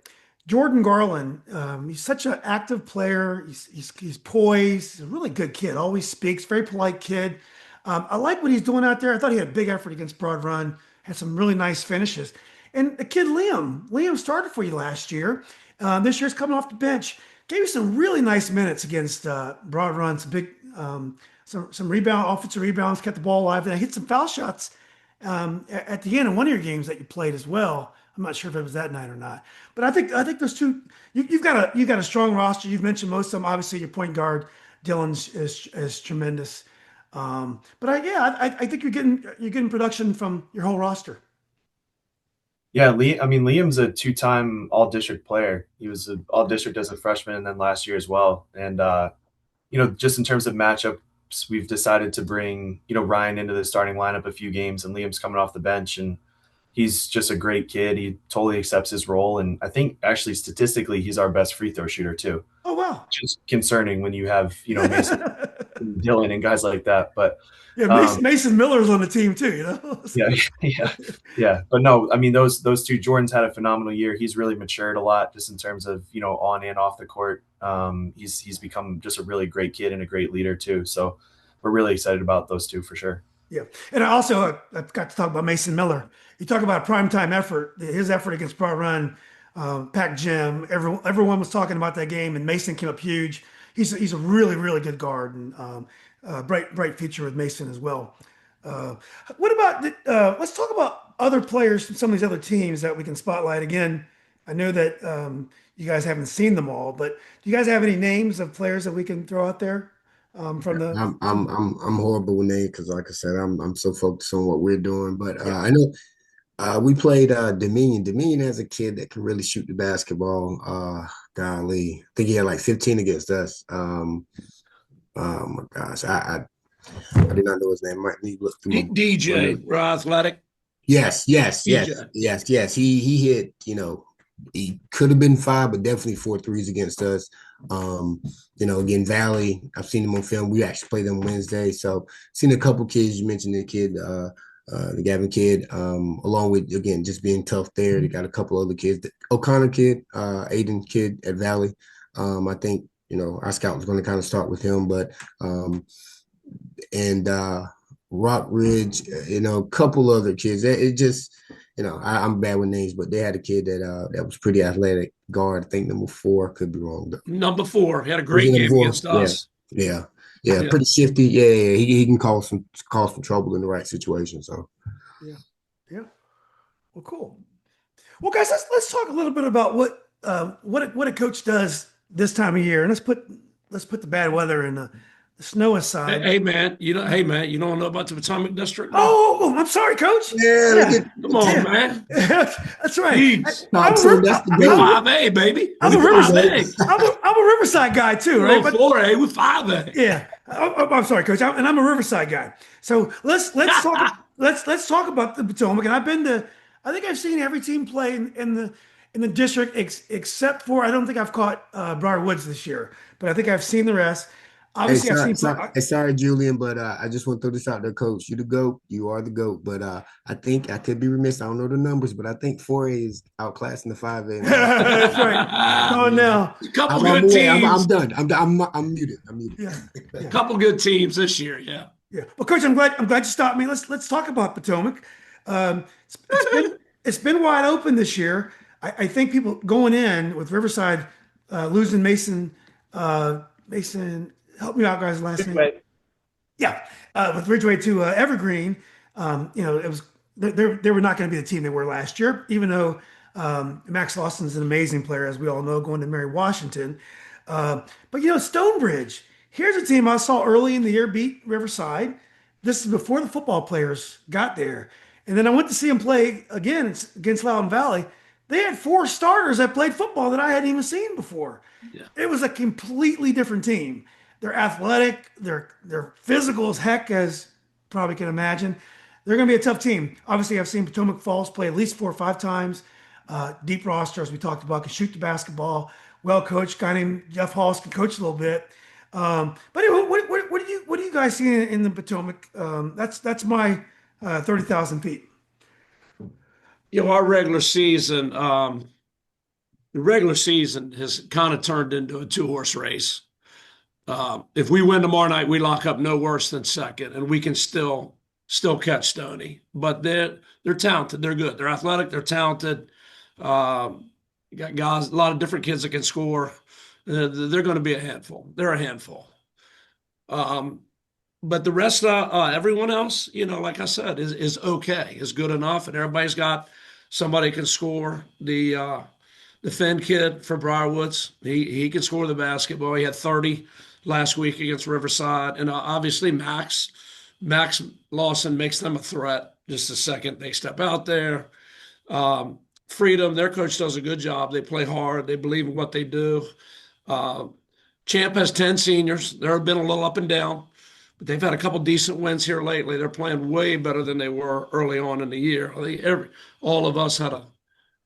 Speaker 1: Jordan Garland, he's such an active player. He's poised. He's a really good kid. Always speaks. Very polite kid. I like what he's doing out there. I thought he had a big effort against Broad Run. Had some really nice finishes. And the kid Liam started for you last year. This year's coming off the bench. Gave you some really nice minutes against Broad Run. Some big, some offensive rebounds. Kept the ball alive. And I hit some foul shots at the end of one of your games that you played as well. I'm not sure if it was that night or not, but I think those two. You've got a strong roster. You've mentioned most of them. Obviously, your point guard Dylan is tremendous. But I think you're getting production from your whole roster.
Speaker 6: Yeah, Liam's a two-time all-district player. He was an all-district as a freshman and then last year as well. And just in terms of matchups, we've decided to bring Ryan into the starting lineup a few games, and Liam's coming off the bench, and he's just a great kid. He totally accepts his role, and I think actually statistically he's our best free throw shooter too.
Speaker 1: Oh wow,
Speaker 6: which is concerning when you have Mason, and Dylan, and guys like that. But
Speaker 1: yeah, Mason Miller's on the team too,
Speaker 6: yeah. But no, I mean those two. Jordan's had a phenomenal year. He's really matured a lot just in terms of on and off the court. He's become just a really great kid and a great leader too. So we're really excited about those two for sure.
Speaker 1: Yeah, and I've got to talk about Mason Miller. You talk about primetime effort, his effort against Broad Run, packed gym. Everyone was talking about that game, and Mason came up huge. He's a really, really good guard, and bright future with Mason as well. What about let's talk about other players from some of these other teams that we can spotlight. Again, I know that you guys haven't seen them all, but do you guys have any names of players that we can throw out there? From the
Speaker 4: I'm horrible with names because, like I said, I'm so focused on what we're doing. But I know we played Dominion. Dominion has a kid that can really shoot the basketball. Golly, I think he had like 15 against us. Oh my gosh, I did not know his name. Might need to look through
Speaker 2: DJ, Athletic.
Speaker 4: Yes. He hit. He could have been 5, but definitely 4 threes against us. Again, Valley, I've seen him on film. We actually played them Wednesday. So seen a couple kids. You mentioned the kid, the Gavin kid, along with, again, just being tough there. They got a couple other kids. The O'Connor kid, Aiden kid at Valley. I think, our scout was going to kind of start with him, but Rock Ridge, a couple other kids. It just, I'm bad with names, but they had a kid that was pretty athletic guard. I think number 4, could be wrong though.
Speaker 2: Number 4, he had a great game against us.
Speaker 4: Yeah, pretty shifty. Yeah, he can cause some trouble in the right situation. So,
Speaker 1: yeah. Well, cool. Well, guys, let's talk a little bit about what a coach does this time of year, and let's put the bad weather and the snow aside.
Speaker 2: Hey man, you don't know about the Potomac District?
Speaker 1: Oh, I'm sorry, Coach.
Speaker 4: Yeah.
Speaker 2: Come on, man.
Speaker 1: That's right.
Speaker 2: I'm 5A, baby.
Speaker 1: I'm a Riverside guy too, right?
Speaker 2: But 4A with 5A.
Speaker 1: Yeah. I'm sorry, Coach. I'm a Riverside guy. So let's talk. let's talk about the Potomac. And I think I've seen every team play in the district except for, I don't think I've caught Briar Woods this year, but I think I've seen the rest. Obviously,
Speaker 4: sorry, Julian, but I just want to throw this out there, Coach. You the GOAT. You are the GOAT. But I think I could be remiss. I don't know the numbers, but I think 4A is outclassing the 5A.
Speaker 1: That's right. Oh no,
Speaker 2: a couple good teams.
Speaker 4: I'm done. I'm muted.
Speaker 1: Yeah.
Speaker 2: A couple good teams this year. Yeah.
Speaker 1: Well, Coach, I'm glad you stopped me. Let's talk about Potomac. It's been wide open this year. I think people going in with Riverside losing Mason. Help me out, guys. Last name. Yeah, with Ridgeway to Evergreen. It was they were not going to be the team they were last year, even though Max Lawson's an amazing player, as we all know, going to Mary Washington. But Stonebridge. Here's a team I saw early in the year beat Riverside. This is before the football players got there, and then I went to see them play again against Loudoun Valley. they had 4 starters that played football that I hadn't even seen before.
Speaker 2: Yeah.
Speaker 1: It was a completely different team. They're athletic, they're physical as heck, as probably can imagine. They're going to be a tough team. Obviously, I've seen Potomac Falls play at least 4 or 5 times. Deep roster, as we talked about, can shoot the basketball. Well coached, guy named Jeff Hawes can coach a little bit. But anyway, what do you guys see in the Potomac? That's my 30,000 feet.
Speaker 2: Our regular season, the regular season has kind of turned into a 2-horse race. If we win tomorrow night, we lock up no worse than second, and we can still catch Stony. But they're talented. They're good. They're athletic. They're talented. You got guys, a lot of different kids that can score. They're going to be a handful. They're a handful. But the rest of everyone else, like I said, is okay, is good enough, and everybody's got somebody can score. The Finn kid for Briarwoods, he can score the basketball. He had 30 last week against Riverside, and obviously Max Lawson makes them a threat. Just the second they step out there. Freedom, their coach does a good job. They play hard. They believe in what they do. Champ has 10 seniors. They've been a little up and down, but they've had a couple decent wins here lately. They're playing way better than they were early on in the year. All of us had a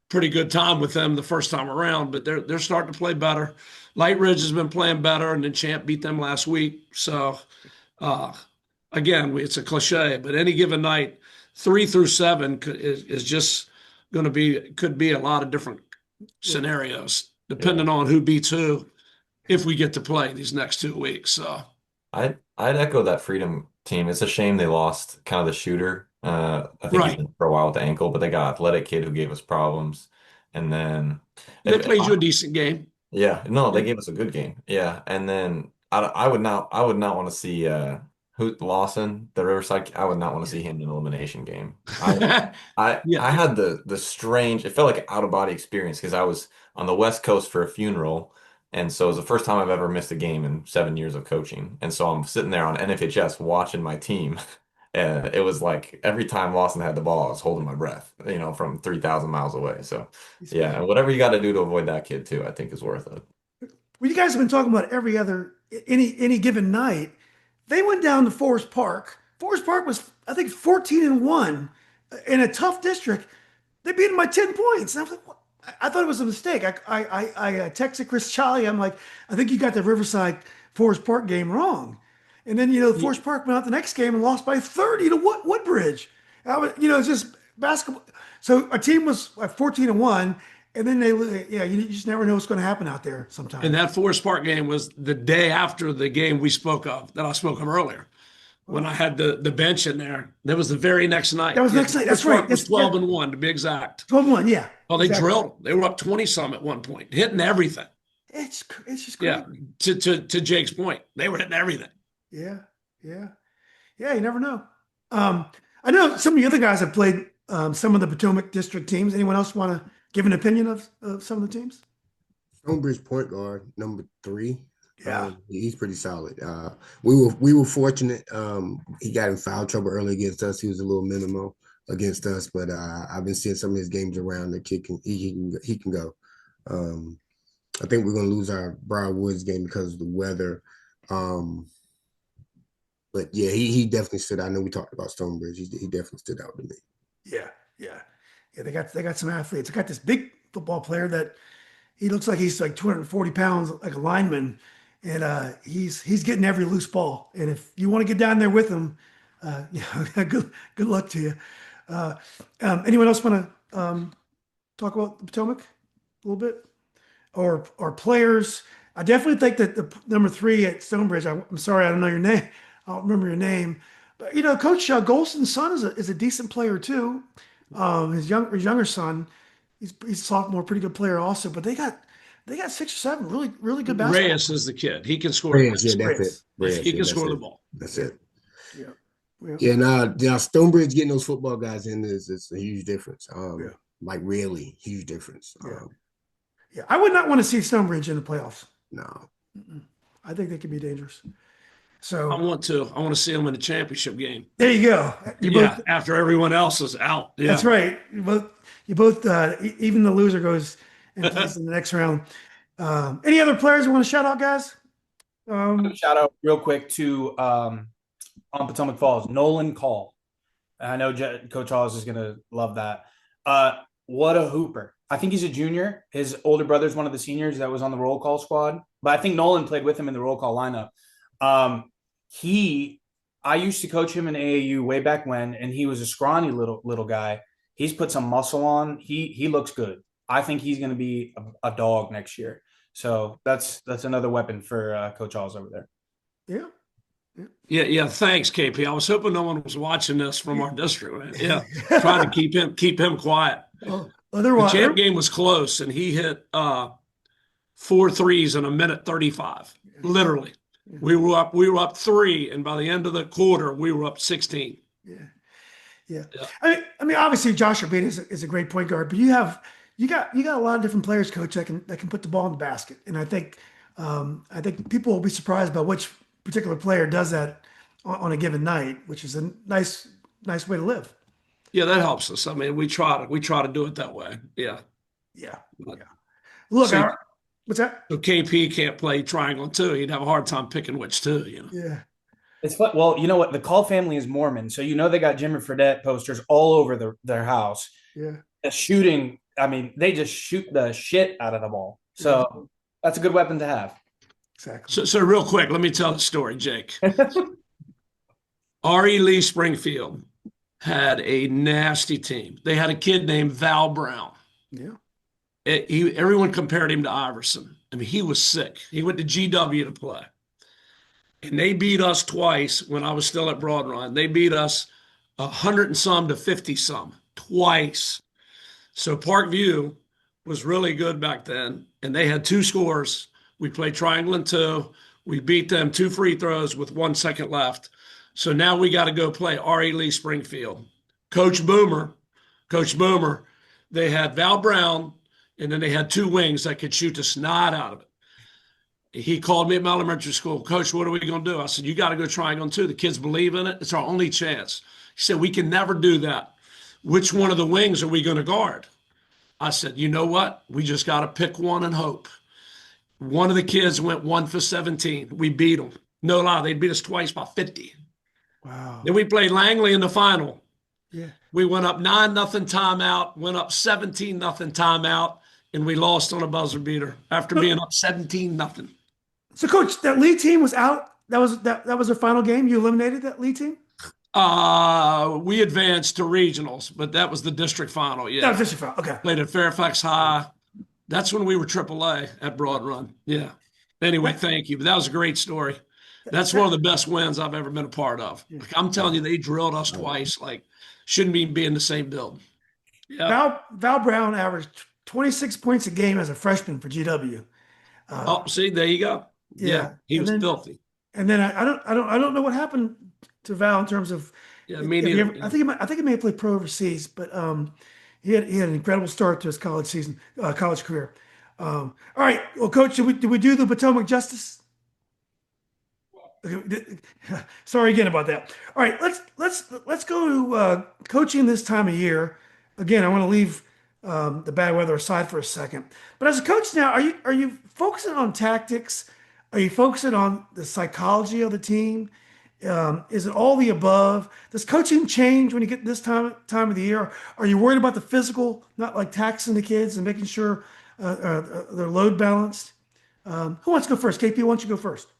Speaker 2: pretty good time with them the first time around, but they're starting to play better. Light Ridge has been playing better, and then Champ beat them last week. So, again, it's a cliche, but any given night, 3 through 7 is just going to could be a lot of different scenarios depending on who beats who if we get to play these next 2 weeks. So
Speaker 5: I'd echo that Freedom team. It's a shame they lost kind of the shooter. I think he's been for a while with the ankle, but they got an athletic kid who gave us problems. And then
Speaker 2: they played you a decent game.
Speaker 5: Yeah, no, they gave us a good game. Yeah, and then I would not want to see Lawson, the Riverside. I would not want to see him in an elimination game. I had the strange. It felt like an out of body experience because I was on the West Coast for a funeral, and so it was the first time I've ever missed a game in 7 years of coaching. And so I'm sitting there on NFHS watching my team. And it was like every time Lawson had the ball, I was holding my breath, from 3,000 miles away. So, yeah, and whatever you got to do to avoid that kid too, I think is worth it.
Speaker 1: Well, you guys have been talking about any given night. They went down to Forest Park. Forest Park was, I think, 14-1 in a tough district. They beat them by 10 points. And I was like, what? I thought it was a mistake. I texted Chris Charlie. I'm like, I think you got the Riverside Forest Park game wrong. And then, Forest Park went out the next game and lost by 30 to Woodbridge. It's just basketball. So a team was 14-1, and then you just never know what's going to happen out there sometimes.
Speaker 2: And that Forest Park game was the day after the game we spoke of, that I spoke of earlier, when I had the bench in there. That was the very next night.
Speaker 1: That was next night. That's right.
Speaker 2: It was 12-1 to be exact.
Speaker 1: 12-1, yeah.
Speaker 2: Well, they drilled them. They were up 20-some at one point, hitting everything.
Speaker 1: It's just crazy.
Speaker 2: Yeah. To Jake's point, they were hitting everything.
Speaker 1: Yeah. You never know. I know some of the other guys have played some of the Potomac District teams. Anyone else want to give an opinion of some of the teams?
Speaker 4: Stonebridge point guard, number 3.
Speaker 1: Yeah.
Speaker 4: He's pretty solid. We were fortunate. He got in foul trouble early against us. He was a little minimal against us, but I've been seeing some of his games around. The kid he can go. I think we're going to lose our Briarwoods game because of the weather. But yeah, he definitely stood out. I know we talked about Stonebridge. He definitely stood out to me.
Speaker 1: Yeah. They got some athletes. They got this big football player that he looks like he's like 240 pounds, like a lineman, and he's getting every loose ball. And if you want to get down there with him, good luck to you. Anyone else want to talk about the Potomac a little bit, or players? I definitely think that the number 3 at Stonebridge. I'm sorry, I don't know your name. I don't remember your name, but Coach Golson's son is a decent player too. His younger son, he's a sophomore, pretty good player also. But they got 6 or 7 really good basketball.
Speaker 2: Reyes is the kid. He can score.
Speaker 4: Reyes, yeah, that's it. Reyes,
Speaker 2: he can score the ball.
Speaker 4: That's it.
Speaker 1: Yeah.
Speaker 4: Yeah. Now Stonebridge getting those football guys in is a huge difference. Like really huge difference.
Speaker 1: Yeah. I would not want to see Stonebridge in the playoffs.
Speaker 4: No.
Speaker 1: I think they could be dangerous. So
Speaker 2: want to see them in the championship game.
Speaker 1: there you go.
Speaker 2: After everyone else is out. Yeah.
Speaker 1: That's right. You both even the loser goes and plays in the next round. Any other players you want to shout out, guys?
Speaker 3: Shout out real quick to on Potomac Falls, Nolan Call. I know Coach Hawes is going to love that. What a hooper. I think he's a junior. His older brother's one of the seniors that was on the roll call squad. But I think Nolan played with him in the roll call lineup. I used to coach him in AAU way back when, and he was a scrawny little guy. He's put some muscle on. He looks good. I think he's going to be a dog next year. So that's another weapon for Coach Hawes over there.
Speaker 1: Yeah.
Speaker 2: Yeah. Thanks, KP. I was hoping no one was watching this from our district. Man. Yeah, trying to keep him quiet.
Speaker 1: The
Speaker 2: champ game was close, and he hit 4 threes in a minute 35. Literally, we were up 3, and by the end of the quarter, we were up 16.
Speaker 1: Yeah. I mean, obviously, Josh Urbina is a great point guard, but you got a lot of different players, Coach, that can put the ball in the basket, and I think people will be surprised by which particular player does that on a given night, which is a nice way to live.
Speaker 2: Yeah, that helps us. I mean, we try to do it that way. Yeah.
Speaker 1: Look, what's that?
Speaker 2: So KP can't play triangle too. He'd have a hard time picking which two.
Speaker 1: Yeah.
Speaker 3: It's fun. Well, you know what? The Call family is Mormon, so they got Jimmy Fredette posters all over their house.
Speaker 1: Yeah.
Speaker 3: The shooting. I mean, they just shoot the shit out of the ball. So that's a good weapon to have.
Speaker 1: Exactly.
Speaker 2: So real quick, let me tell the story, Jake. R.E. Lee Springfield had a nasty team. They had a kid named Val Brown.
Speaker 1: Yeah.
Speaker 2: Everyone compared him to Iverson. I mean, he was sick. He went to GW to play. And they beat us twice when I was still at Broad Run. They beat us 100 and some to 50 some twice. So Parkview was really good back then, and they had 2 scores. We played triangle and 2. We beat them 2 free throws with 1 second left. So now we got to go play R.E. Lee Springfield. Coach Boomer, they had Val Brown, and then they had 2 wings that could shoot the snot out of it. He called me at my elementary school. Coach, what are we going to do? I said, you got to go triangle and 2. The kids believe in it. It's our only chance. He said, we can never do that. Which one of the wings are we going to guard? I said, you know what? We just got to pick one and hope. One of the kids went 1 for 17. We beat them. No lie, they beat us twice by 50.
Speaker 1: Wow.
Speaker 2: Then we played Langley in the final.
Speaker 1: Yeah.
Speaker 2: We went up 9-0 timeout, went up 17-0 timeout, and we lost on a buzzer beater after being up 17-0.
Speaker 1: So, Coach, that Lee team was out. That was their final game. You eliminated that Lee team.
Speaker 2: We advanced to regionals, but that was the district final. Yeah,
Speaker 1: that was district final. Okay.
Speaker 2: Played at Fairfax High. That's when we were AAA at Broad Run. Yeah. Anyway, thank you. But that was a great story. That's one of the best wins I've ever been a part of. Like, I'm telling you, they drilled us twice. Like, shouldn't even be in the same building. Yeah.
Speaker 1: Val Brown averaged 26 points a game as a freshman for GW.
Speaker 2: See, there you go. Yeah, he was filthy.
Speaker 1: And then I don't know what happened to Val in terms of.
Speaker 2: Yeah, me neither.
Speaker 1: I think he may have played pro overseas, but he had an incredible start to his college career. All right, well, Coach, did we do the Potomac justice? Sorry again about that. All right, let's go to coaching this time of year. Again, I want to leave the bad weather aside for a second. But as a coach now, are you focusing on tactics? Are you focusing on the psychology of the team? Is it all the above? Does coaching change when you get this time of the year? Are you worried about the physical, not like taxing the kids and making sure they're load balanced? Who wants to go first? KP, why don't you go first?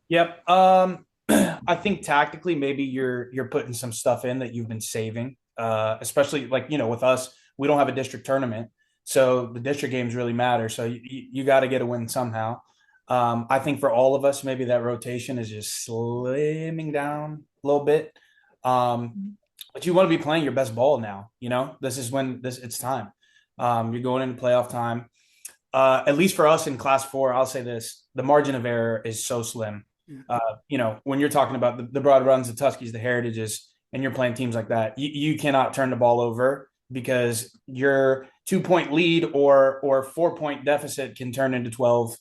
Speaker 3: Yep. I think tactically, maybe you're putting some stuff in that you've been saving, especially with us, we don't have a district tournament. So the district games really matter. So you got to get a win somehow. I think for all of us, maybe that rotation is just slimming down a little bit. But you want to be playing your best ball now. This is when it's time. You're going into playoff time. At least for us in class 4, I'll say this: the margin of error is so slim. When you're talking about the Broad Runs, the Tuskies, the Heritages, and you're playing teams like that, you cannot turn the ball over because your 2-point lead or 4-point deficit can turn into 12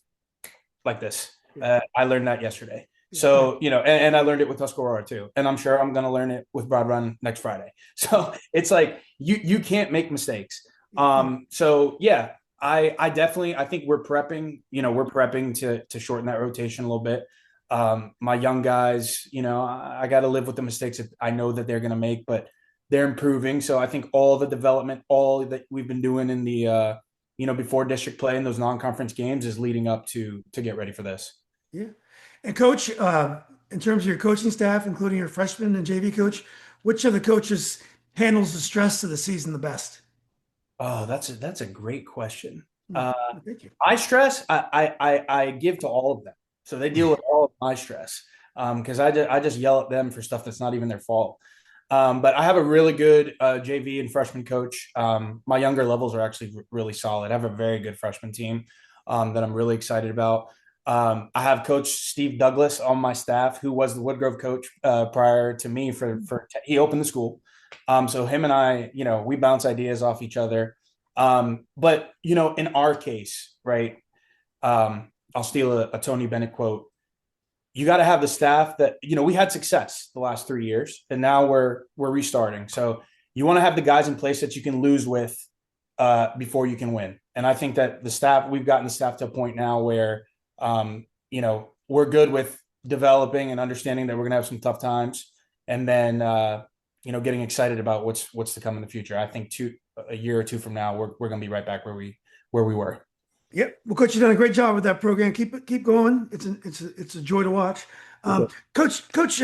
Speaker 3: like this. I learned that yesterday. So, and I learned it with Tuscarora too. And I'm sure I'm going to learn it with Broad Run next Friday. So it's like, you can't make mistakes. So yeah, I definitely, I think we're prepping to shorten that rotation a little bit. My young guys, I got to live with the mistakes that I know that they're going to make, but they're improving. So I think all the development, all that we've been doing in the, before district play in those non-conference games is leading up to get ready for this.
Speaker 1: Yeah. And coach, in terms of your coaching staff, including your freshman and JV coach, which of the coaches handles the stress of the season the best?
Speaker 3: Oh, that's a great question.
Speaker 1: Thank you.
Speaker 3: I stress, I give to all of them. So they deal with all of my stress. Because I just yell at them for stuff that's not even their fault. But I have a really good JV and freshman coach. My younger levels are actually really solid. I have a very good freshman team that I'm really excited about. I have Coach Steve Douglas on my staff, who was the Woodgrove coach prior to me. He opened the school, so him and I, we bounce ideas off each other. But in our case, right? I'll steal a Tony Bennett quote. You got to have the staff that, we had success the last 3 years, and now we're restarting. So you want to have the guys in place that you can lose with before you can win. And I think that we've gotten the staff to a point now where, we're good with developing and understanding that we're going to have some tough times, and then, getting excited about what's to come in the future. I think a year or two from now, we're going to be right back where we were.
Speaker 1: Yep. Well, Coach, you've done a great job with that program. Keep going. It's a joy to watch. Coach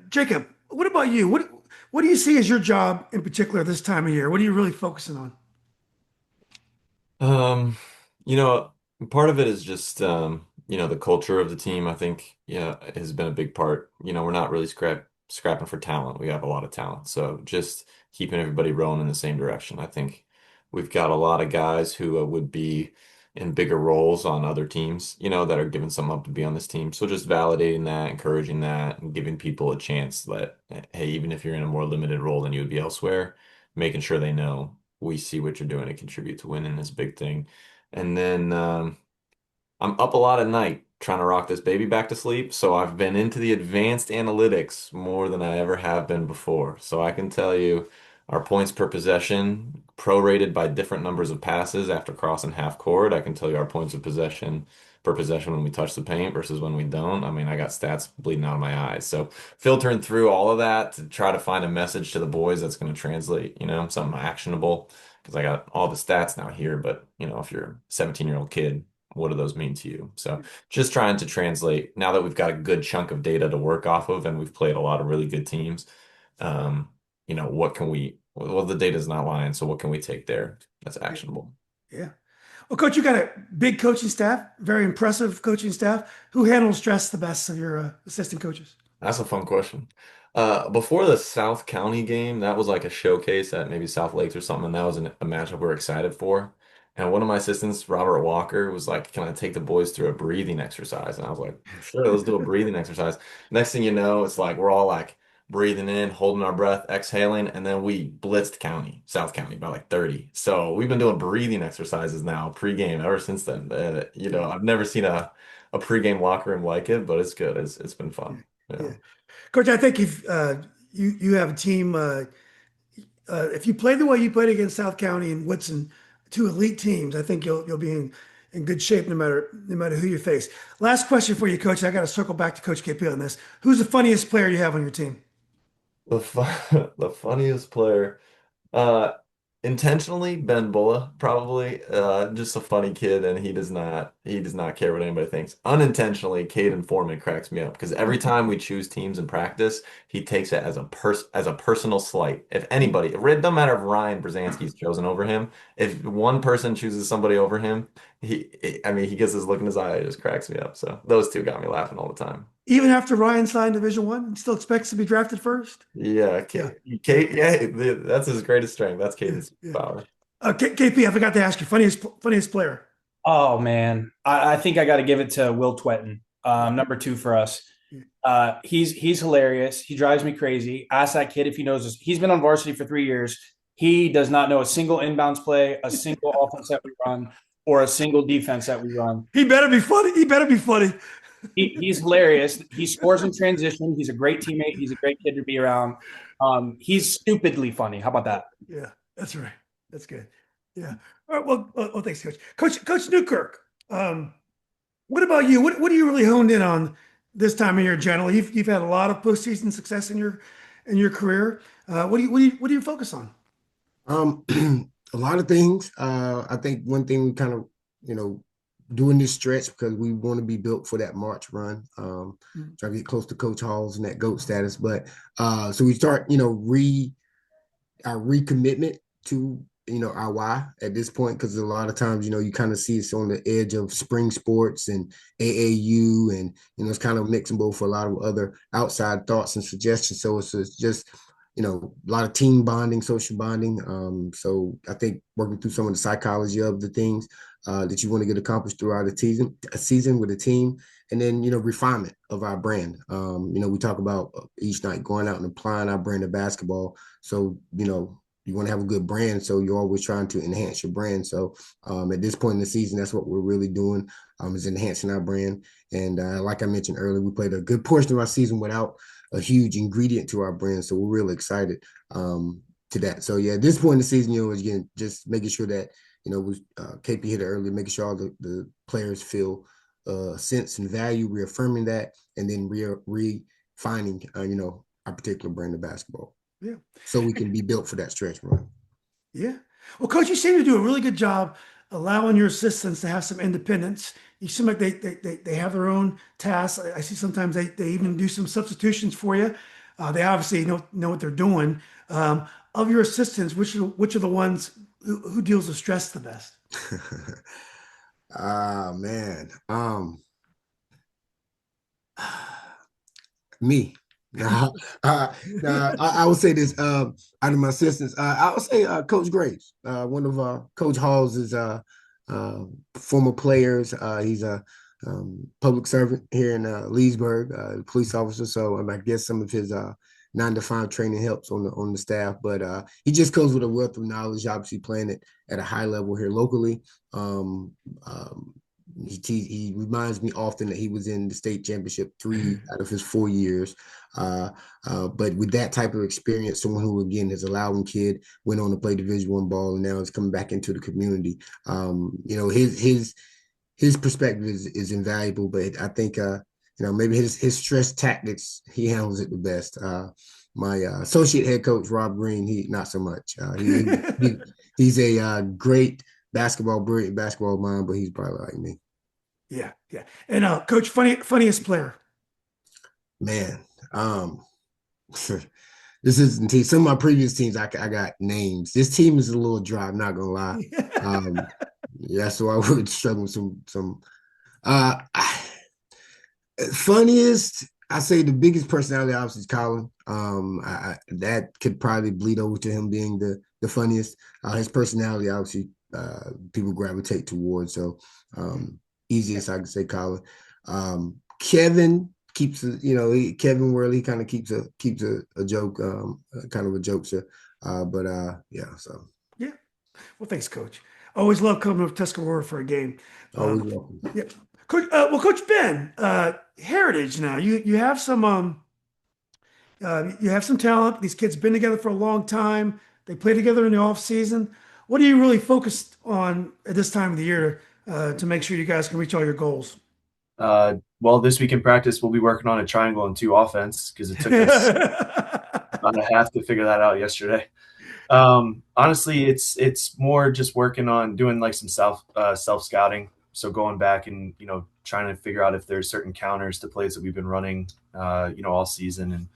Speaker 1: Jacob, what about you? What do you see as your job in particular this time of year? What are you really focusing on?
Speaker 5: Part of it is just the culture of the team, I think, has been a big part. We're not really scrapping for talent. We have a lot of talent. So just keeping everybody rowing in the same direction. I think we've got a lot of guys who would be in bigger roles on other teams, that are giving some up to be on this team. So just validating that, encouraging that, and giving people a chance that, hey, even if you're in a more limited role than you would be elsewhere, making sure they know we see what you're doing to contribute to winning is a big thing. And then I'm up a lot at night trying to rock this baby back to sleep. So I've been into the advanced analytics more than I ever have been before. So I can tell you our points per possession, prorated by different numbers of passes after crossing half court. I can tell you our points of possession per possession when we touch the paint versus when we don't. I mean, I got stats bleeding out of my eyes. So filtering through all of that to try to find a message to the boys that's going to translate, something actionable. Because I got all the stats now here, but if you're a 17-year-old kid, what do those mean to you? So just trying to translate now that we've got a good chunk of data to work off of, and we've played a lot of really good teams. What can well, the data's not lying, so what can we take there that's actionable?
Speaker 1: Yeah. Well, Coach, you got a big coaching staff, very impressive coaching staff. Who handles stress the best of your assistant coaches?
Speaker 5: That's a fun question. Before the South County game, that was like a showcase at maybe South Lakes or something, and that was a matchup we're excited for. And one of my assistants, Robert Walker, was like, "Can I take the boys through a breathing exercise?" And I was like, "Sure, let's do a breathing exercise." Next thing you know, it's like we're all like breathing in, holding our breath, exhaling, and then we blitzed South County by like 30. So we've been doing breathing exercises now pregame ever since then. I've never seen a pregame locker room like it, but it's good. It's been fun.
Speaker 1: Yeah. Coach, I think if you have a team, if you play the way you played against South County and Woodson, two elite teams, I think you'll be in good shape no matter who you face. Last question for you, Coach. I got to circle back to Coach KP on this. Who's the funniest player you have on your team?
Speaker 5: The funniest player. Uh, Intentionally, Ben Bulla, probably. Just a funny kid, and he does not care what anybody thinks. Unintentionally, Caden Foreman cracks me up because every time we choose teams in practice, he takes it as a personal slight. If anybody, it doesn't matter if Ryan Brzezinski's chosen over him. If one person chooses somebody over him, he gets this look in his eye, it just cracks me up. So those two got me laughing all the time.
Speaker 1: Even after Ryan signed Division One, he still expects to be drafted first.
Speaker 5: Yeah, Kate, yeah, that's his greatest strength. That's Caden's power.
Speaker 1: KP, I forgot to ask you, funniest player.
Speaker 3: Oh man, I think I got to give it to Will Twetton, number 2 for us. He's hilarious. He drives me crazy. Ask that kid if he knows this. He's been on varsity for 3 years. He does not know a single inbounds play, a single offense that we run, or a single defense that we run.
Speaker 1: He better be funny.
Speaker 3: He's hilarious. He scores in transition. He's a great teammate. He's a great kid to be around. He's stupidly funny. How about that?
Speaker 1: Yeah, that's right. That's good. Yeah. All right. Well, thanks, Coach. Coach Newkirk. What about you? What are you really honed in on this time of year? Generally, you've had a lot of postseason success in your career. What do you focus on?
Speaker 4: Um, a lot of things. I think one thing we kind of, you know, doing this stretch because we want to be built for that March run. Try to get close to Coach Hawes and that GOAT status. But so we start, you know, our recommitment to, you know, our why at this point, because a lot of times, you know, you kind of see us on the edge of spring sports and AAU, and you know, it's kind of mixable for a lot of other outside thoughts and suggestions. So it's just, you know, a lot of team bonding, social bonding. So I think working through some of the psychology of the things that you want to get accomplished throughout a season with a team, and then, you know, refinement of our brand. You know, we talk about each night going out and applying our brand of basketball. So, you know, you want to have a good brand, so you're always trying to enhance your brand. So at this point in the season, that's what we're really doing, is enhancing our brand. And like I mentioned earlier, we played a good portion of our season without a huge ingredient to our brand. So we're really excited to that. So yeah, at this point in the season, you know, again, just making sure that, you know, KP hit it earlier, making sure all the players feel sense and value, reaffirming that, and then refining, you know, our particular brand of basketball.
Speaker 1: Yeah.
Speaker 4: So we can be built for that stretch run.
Speaker 1: Yeah. Well, Coach, you seem to do a really good job allowing your assistants to have some independence. You seem like they have their own tasks. I see sometimes they even do some substitutions for you. They obviously know what they're doing. Of your assistants, which are the ones who deals with stress the best?
Speaker 4: Ah, man. Me. I would say this out of my assistants. I would say Coach Graves, one of Coach Hall's former players. He's a public servant here in Leesburg, police officer. So I guess some of his 9 to 5 training helps on the staff, but he just comes with a wealth of knowledge. Obviously, playing it at a high level here locally. He reminds me often that he was in the state championship 3 out of his 4 years. But with that type of experience, someone who again is a Loudoun kid, went on to play Division I ball, and now is coming back into the community. You know, his perspective is invaluable, but I think you know, maybe his stress tactics, he handles it the best. My associate head coach, Rob Green, he not so much. He's a great brilliant basketball mind, but he's probably like me.
Speaker 1: Yeah, yeah. And Coach, funniest player.
Speaker 4: Man, this isn't team. Some of my previous teams, I got names. This team is a little dry. I'm not gonna lie. Yeah, so I would struggle with some. Funniest, I say the biggest personality obviously is Colin. That could probably bleed over to him being the funniest. His personality obviously people gravitate towards. So easiest I could say Colin. Kevin keeps Kevin Worley kind of keeps a joke, kind of a jokester. Yeah, so
Speaker 1: Yeah. Well, thanks, Coach. Always love coming to Tuscarora for a game.
Speaker 4: always welcome.
Speaker 1: Yeah. Coach, Coach Ben, Heritage now. You have some talent. These kids been together for a long time. They play together in the off season. What are you really focused on at this time of the year to make sure you guys can reach all your goals?
Speaker 6: Well, this week in practice, we'll be working on a triangle and 2 offense because it took us about a half to figure that out yesterday. Honestly, it's more just working on doing like some self scouting. So going back and, you know, trying to figure out if there's certain counters to plays that we've been running, you know, all season, and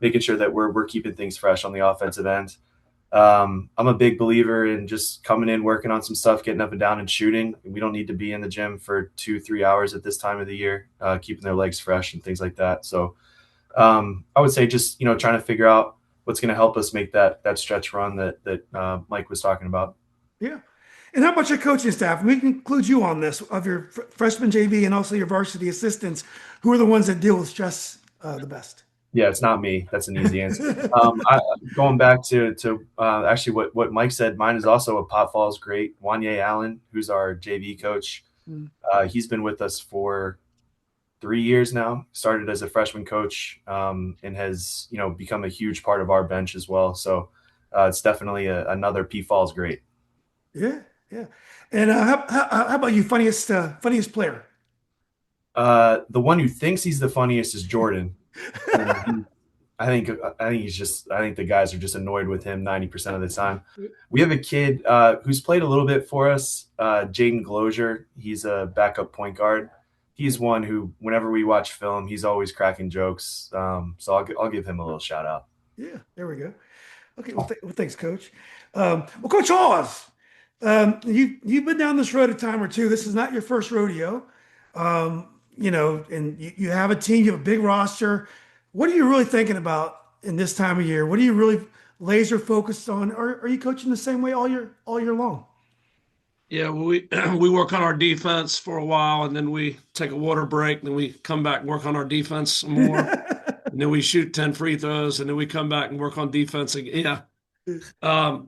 Speaker 6: making sure that we're keeping things fresh on the offensive end. I'm a big believer in just coming in, working on some stuff, getting up and down and shooting. We don't need to be in the gym for 2-3 hours at this time of the year, keeping their legs fresh and things like that. So I would say just, you know, trying to figure out what's going to help us make that stretch run that Mike was talking about.
Speaker 1: Yeah. And how about your coaching staff? We can include you on this, of your freshman JV and also your varsity assistants. Who are the ones that deal with stress the best?
Speaker 6: Yeah, it's not me. That's an easy answer. Going back to actually what Mike said, mine is also a Pot Falls great, Wanye Allen, who's our JV coach. He's been with us for 3 years now. Started as a freshman coach, and has, become a huge part of our bench as well. So it's definitely another P Falls great.
Speaker 1: Yeah, yeah. And how about you? Funniest player?
Speaker 6: The one who thinks he's the funniest is Jordan. And I think I think the guys are just annoyed with him 90% of the time. We have a kid who's played a little bit for us, Jaden Glozier. He's a backup point guard. He's one who, whenever we watch film, he's always cracking jokes. So I'll give him a little shout out.
Speaker 1: Yeah, there we go. Okay, well, thanks, Coach. Well, Coach Hawes, you've been down this road a time or two. This is not your first rodeo. And you have a team, you have a big roster. What are you really thinking about in this time of year? What are you really laser focused on? Or are you coaching the same way all year long?
Speaker 2: Yeah, well, we work on our defense for a while, and then we take a water break, and then we come back and work on our defense some more. And then we shoot 10 free throws, and then we come back and work on defense again. Yeah.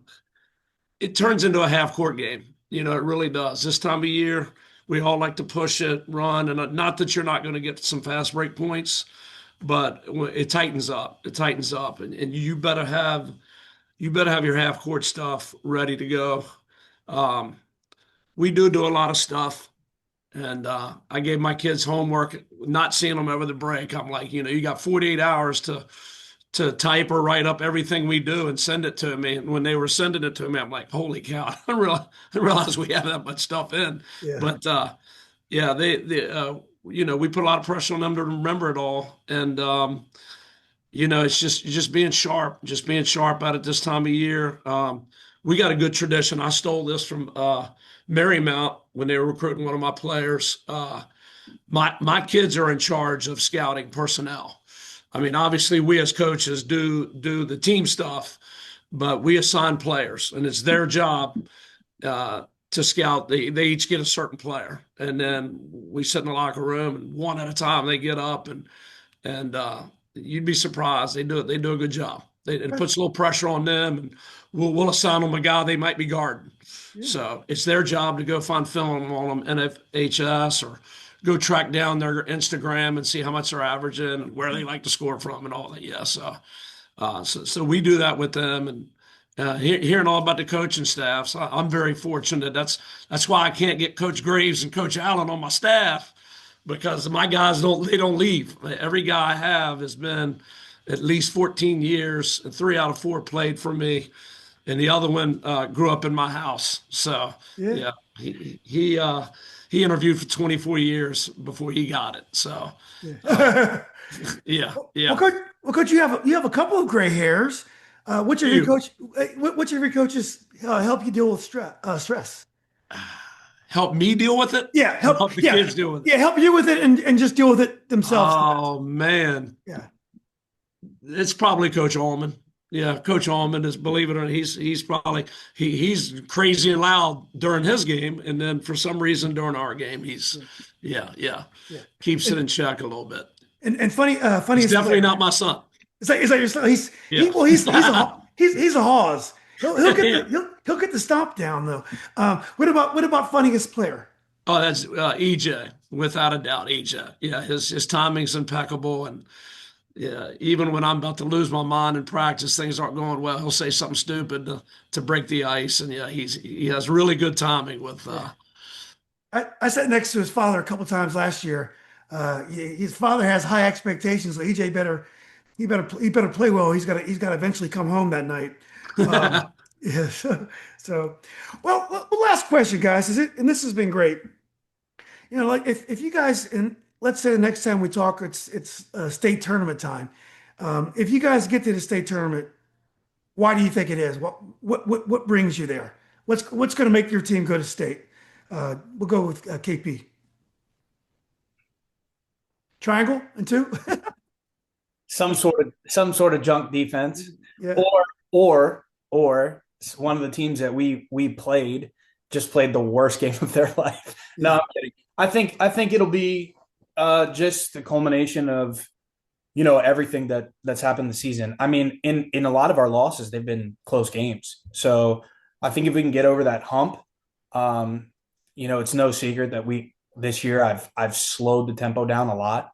Speaker 2: It turns into a half-court game. It really does. This time of year, we all like to push it, run, and not that you're not going to get some fast break points, but it tightens up. It tightens up, and you better have your half-court stuff ready to go. We do a lot of stuff. And I gave my kids homework, not seeing them over the break. I'm like, you got 48 hours to type or write up everything we do and send it to me. And when they were sending it to me, I'm like, holy cow, I realize we have that much stuff in.
Speaker 1: Yeah.
Speaker 2: But yeah, we put a lot of pressure on them to remember it all. And it's just being sharp at it this time of year. We got a good tradition. I stole this from Marymount when they were recruiting one of my players. My kids are in charge of scouting personnel. I mean, obviously we as coaches do the team stuff, but we assign players, and it's their job to scout. They each get a certain player, and then we sit in the locker room, and one at a time they get up, and you'd be surprised. They do it. They do a good job. It puts a little pressure on them, and we'll assign them a guy they might be guarding. Yeah. So it's their job to go find film on them, NFHS, or go track down their Instagram and see how much they're averaging and where they like to score from and all that. Yeah. So we do that with them, and hearing all about the coaching staff. So I'm very fortunate. That's why I can't get Coach Graves and Coach Allen on my staff, because my guys don't leave. Every guy I have has been at least 14 years, and 3 out of 4 played for me, and the other one grew up in my house. So yeah, he interviewed for 24 years before he got it. So yeah.
Speaker 1: Well, Coach, you have a couple of gray hairs. Which of your coaches help you deal with stress?
Speaker 2: Help me deal with it?
Speaker 1: Yeah,
Speaker 2: help the kids deal with it.
Speaker 1: Yeah, help you with it and just deal with it themselves.
Speaker 2: Oh man.
Speaker 1: Yeah.
Speaker 2: It's probably Coach Allman. Yeah, Coach Allman is, believe it or not, he's probably he's crazy and loud during his game, and then for some reason during our game, he's keeps it in check a little bit.
Speaker 1: And funny.
Speaker 2: He's definitely not my son.
Speaker 1: Is that your son? He's a Hawes. He'll get the stomp down though. What about funniest player?
Speaker 2: Oh, that's EJ, without a doubt. EJ. Yeah, his timing's impeccable, and yeah, even when I'm about to lose my mind in practice, things aren't going well, he'll say something stupid to break the ice, and yeah, he has really good timing with.
Speaker 1: I sat next to his father a couple times last year. His father has high expectations, so EJ better play well. He's got to eventually come home that night. Yeah. So, well, last question, guys. And this has been great. Like if you guys, and let's say the next time we talk, it's state tournament time. If you guys get to the state tournament, why do you think it is? What brings you there? What's going to make your team go to state? We'll go with KP. Triangle and 2.
Speaker 3: some sort of junk defense,
Speaker 1: Yeah.
Speaker 3: or one of the teams that we played the worst game of their life. No, I'm kidding. I think it'll be just the culmination of everything that's happened this season. I mean, in a lot of our losses, they've been close games. So I think if we can get over that hump, it's no secret that we this year I've slowed the tempo down a lot.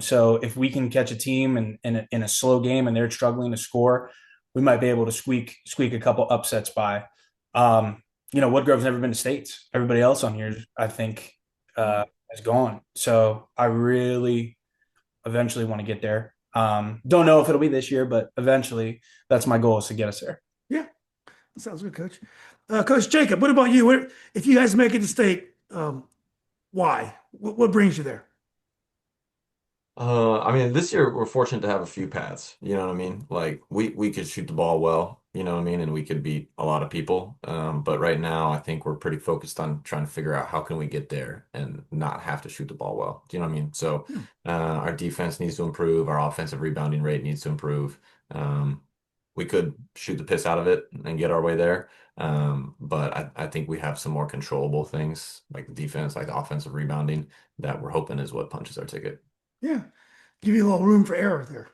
Speaker 3: So if we can catch a team in a slow game and they're struggling to score, we might be able to squeak a couple upsets by. Woodgrove's never been to states. Everybody else on here, I think, has gone. So I really eventually want to get there. Don't know if it'll be this year, but eventually that's my goal, is to get us there.
Speaker 1: Yeah, that sounds good, Coach. Coach Jacob, what about you? If you guys make it to state, why? What brings you there?
Speaker 5: I mean, this year we're fortunate to have a few paths. You know what I mean? Like we could shoot the ball well, you know what I mean, and we could beat a lot of people. But right now, I think we're pretty focused on trying to figure out how can we get there and not have to shoot the ball well. Do you know what I mean? So our defense needs to improve. Our offensive rebounding rate needs to improve. We could shoot the piss out of it and get our way there. But I think we have some more controllable things like the defense, like the offensive rebounding, that we're hoping is what punches our ticket.
Speaker 1: Yeah, give you a little room for error there.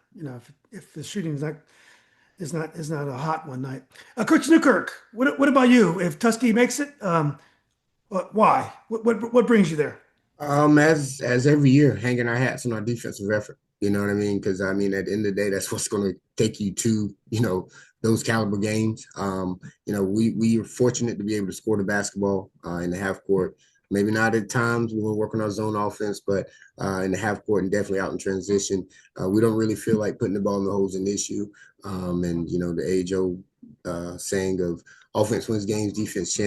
Speaker 1: If the shooting is not a hot one night. Coach Newkirk, what about you? If Tuskegee makes it, why? What brings you there?
Speaker 4: As every year, hanging our hats on our defensive effort. You know what I mean? Because I mean, at the end of the day, that's what's going to take you to those caliber games. We are fortunate to be able to score the basketball in the half court. Maybe not at times when we're working our zone offense, but in the half court and definitely out in transition. We don't really feel like putting the ball in the holes is an issue. The age-old saying of offense wins games, defense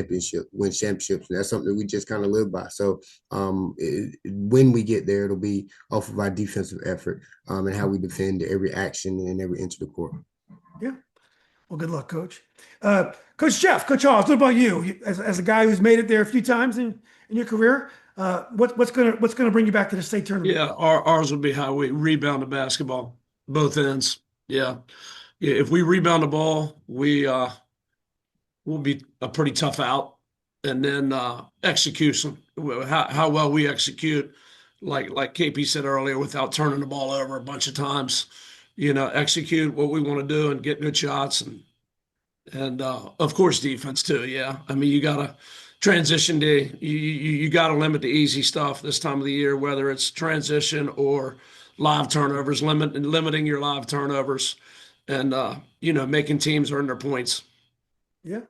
Speaker 4: wins championships. And that's something that we just kind of live by. So when we get there, it'll be off of our defensive effort and how we defend every action and every inch of the court.
Speaker 1: Yeah. Well, good luck, Coach. Coach Jeff, Coach Hawes, what about you? As a guy who's made it there a few times in your career, what's gonna bring you back to the state tournament?
Speaker 2: Yeah, ours would be how we rebound the basketball, both ends. Yeah. If we rebound the ball, we'll be a pretty tough out. And then execution, how well we execute, like KP said earlier, without turning the ball over a bunch of times. Execute what we want to do and get good shots, and of course defense too. Yeah, I mean, you gotta transition day. You gotta limit the easy stuff this time of the year, whether it's transition or live turnovers. Limiting your live turnovers, and making teams earn their points.
Speaker 1: Yeah.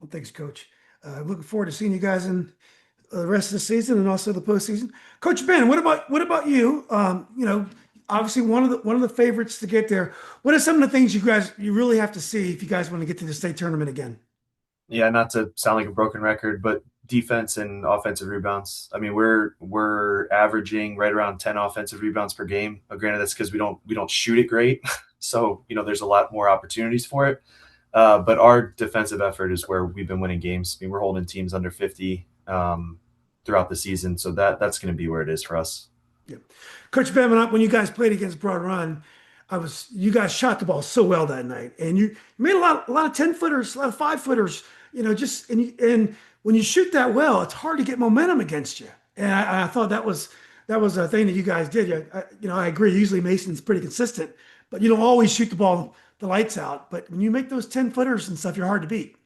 Speaker 1: Well, thanks, Coach. Looking forward to seeing you guys in the rest of the season and also the postseason. Coach Ben, what about you? Obviously one of the favorites to get there. What are some of the things you really have to see if you guys want to get to the state tournament again?
Speaker 6: Yeah, not to sound like a broken record, but defense and offensive rebounds. I mean, we're averaging right around 10 offensive rebounds per game. Granted, that's because we don't shoot it great, so there's a lot more opportunities for it. But our defensive effort is where we've been winning games. I mean, we're holding teams under 50 throughout the season, so that's going to be where it is for us.
Speaker 1: Yeah. Coach Ben, when you guys played against Broad Run, you guys shot the ball so well that night, and you made a lot of 10-footers, a lot of 5-footers. And when you shoot that well, it's hard to get momentum against you. And I thought that was a thing that you guys did. I agree. Usually Mason's pretty consistent, but you don't always shoot the ball the lights out. But when you make those 10-footers and stuff, you're hard to beat.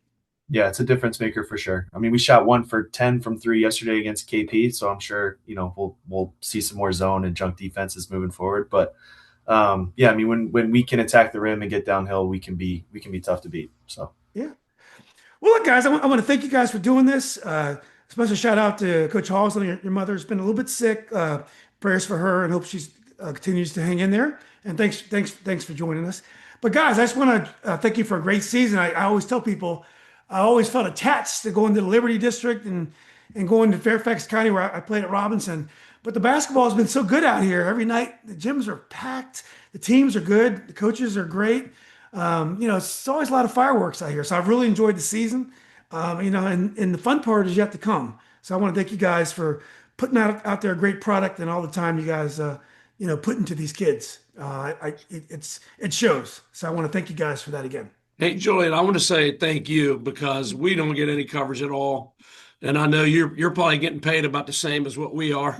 Speaker 6: Yeah, it's a difference maker for sure. I mean, we shot 1 for 10 from 3 yesterday against KP, so I'm sure we'll see some more zone and junk defenses moving forward. But yeah, I mean, when we can attack the rim and get downhill, we can be tough to beat. So
Speaker 1: yeah. Well, look, guys, I want to thank you guys for doing this. Special shout out to Coach Hawes. Your mother's been a little bit sick. Prayers for her, and hope she continues to hang in there. And thanks for joining us. But guys, I just want to thank you for a great season. I always tell people, I always felt attached to going to the Liberty District and going to Fairfax County where I played at Robinson. But the basketball has been so good out here. Every night the gyms are packed, the teams are good, the coaches are great. It's always a lot of fireworks out here. So I've really enjoyed the season. And the fun part is yet to come. So I want to thank you guys for putting out there a great product and all the time you guys put into these kids. It shows. So I want to thank you guys for that again.
Speaker 2: Hey, Julian, I want to say thank you because we don't get any coverage at all. And I know you're probably getting paid about the same as what we are.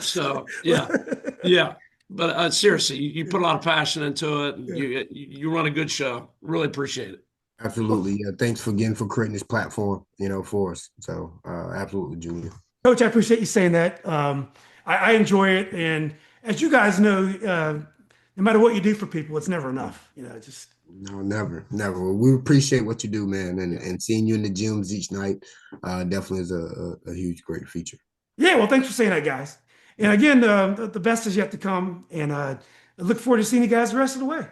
Speaker 2: So, yeah. But seriously, you put a lot of passion into it. And you run a good show. Really appreciate it.
Speaker 4: Absolutely. Yeah. Thanks for creating this platform, for us. So absolutely, Julian.
Speaker 1: Coach, I appreciate you saying that. I enjoy it, and as you guys know, no matter what you do for people, it's never enough. Just
Speaker 4: No, never, never. Well, we appreciate what you do, man, and seeing you in the gyms each night definitely is a huge, great feature.
Speaker 1: yeah. Well, thanks for saying that, guys. And again, the best is yet to come, and I look forward to seeing you guys the rest of the way.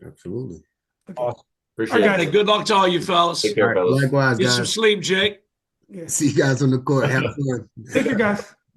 Speaker 4: Absolutely.
Speaker 1: Okay.
Speaker 3: Awesome.
Speaker 5: Appreciate
Speaker 1: All right,
Speaker 5: it.
Speaker 2: Hey, good luck to all you fellas.
Speaker 5: Take care, fellas.
Speaker 4: Likewise,
Speaker 2: Get some
Speaker 4: guys.
Speaker 2: sleep, Jake.
Speaker 1: Yeah.
Speaker 4: See you guys on the court. Have fun.
Speaker 1: Take care, guys.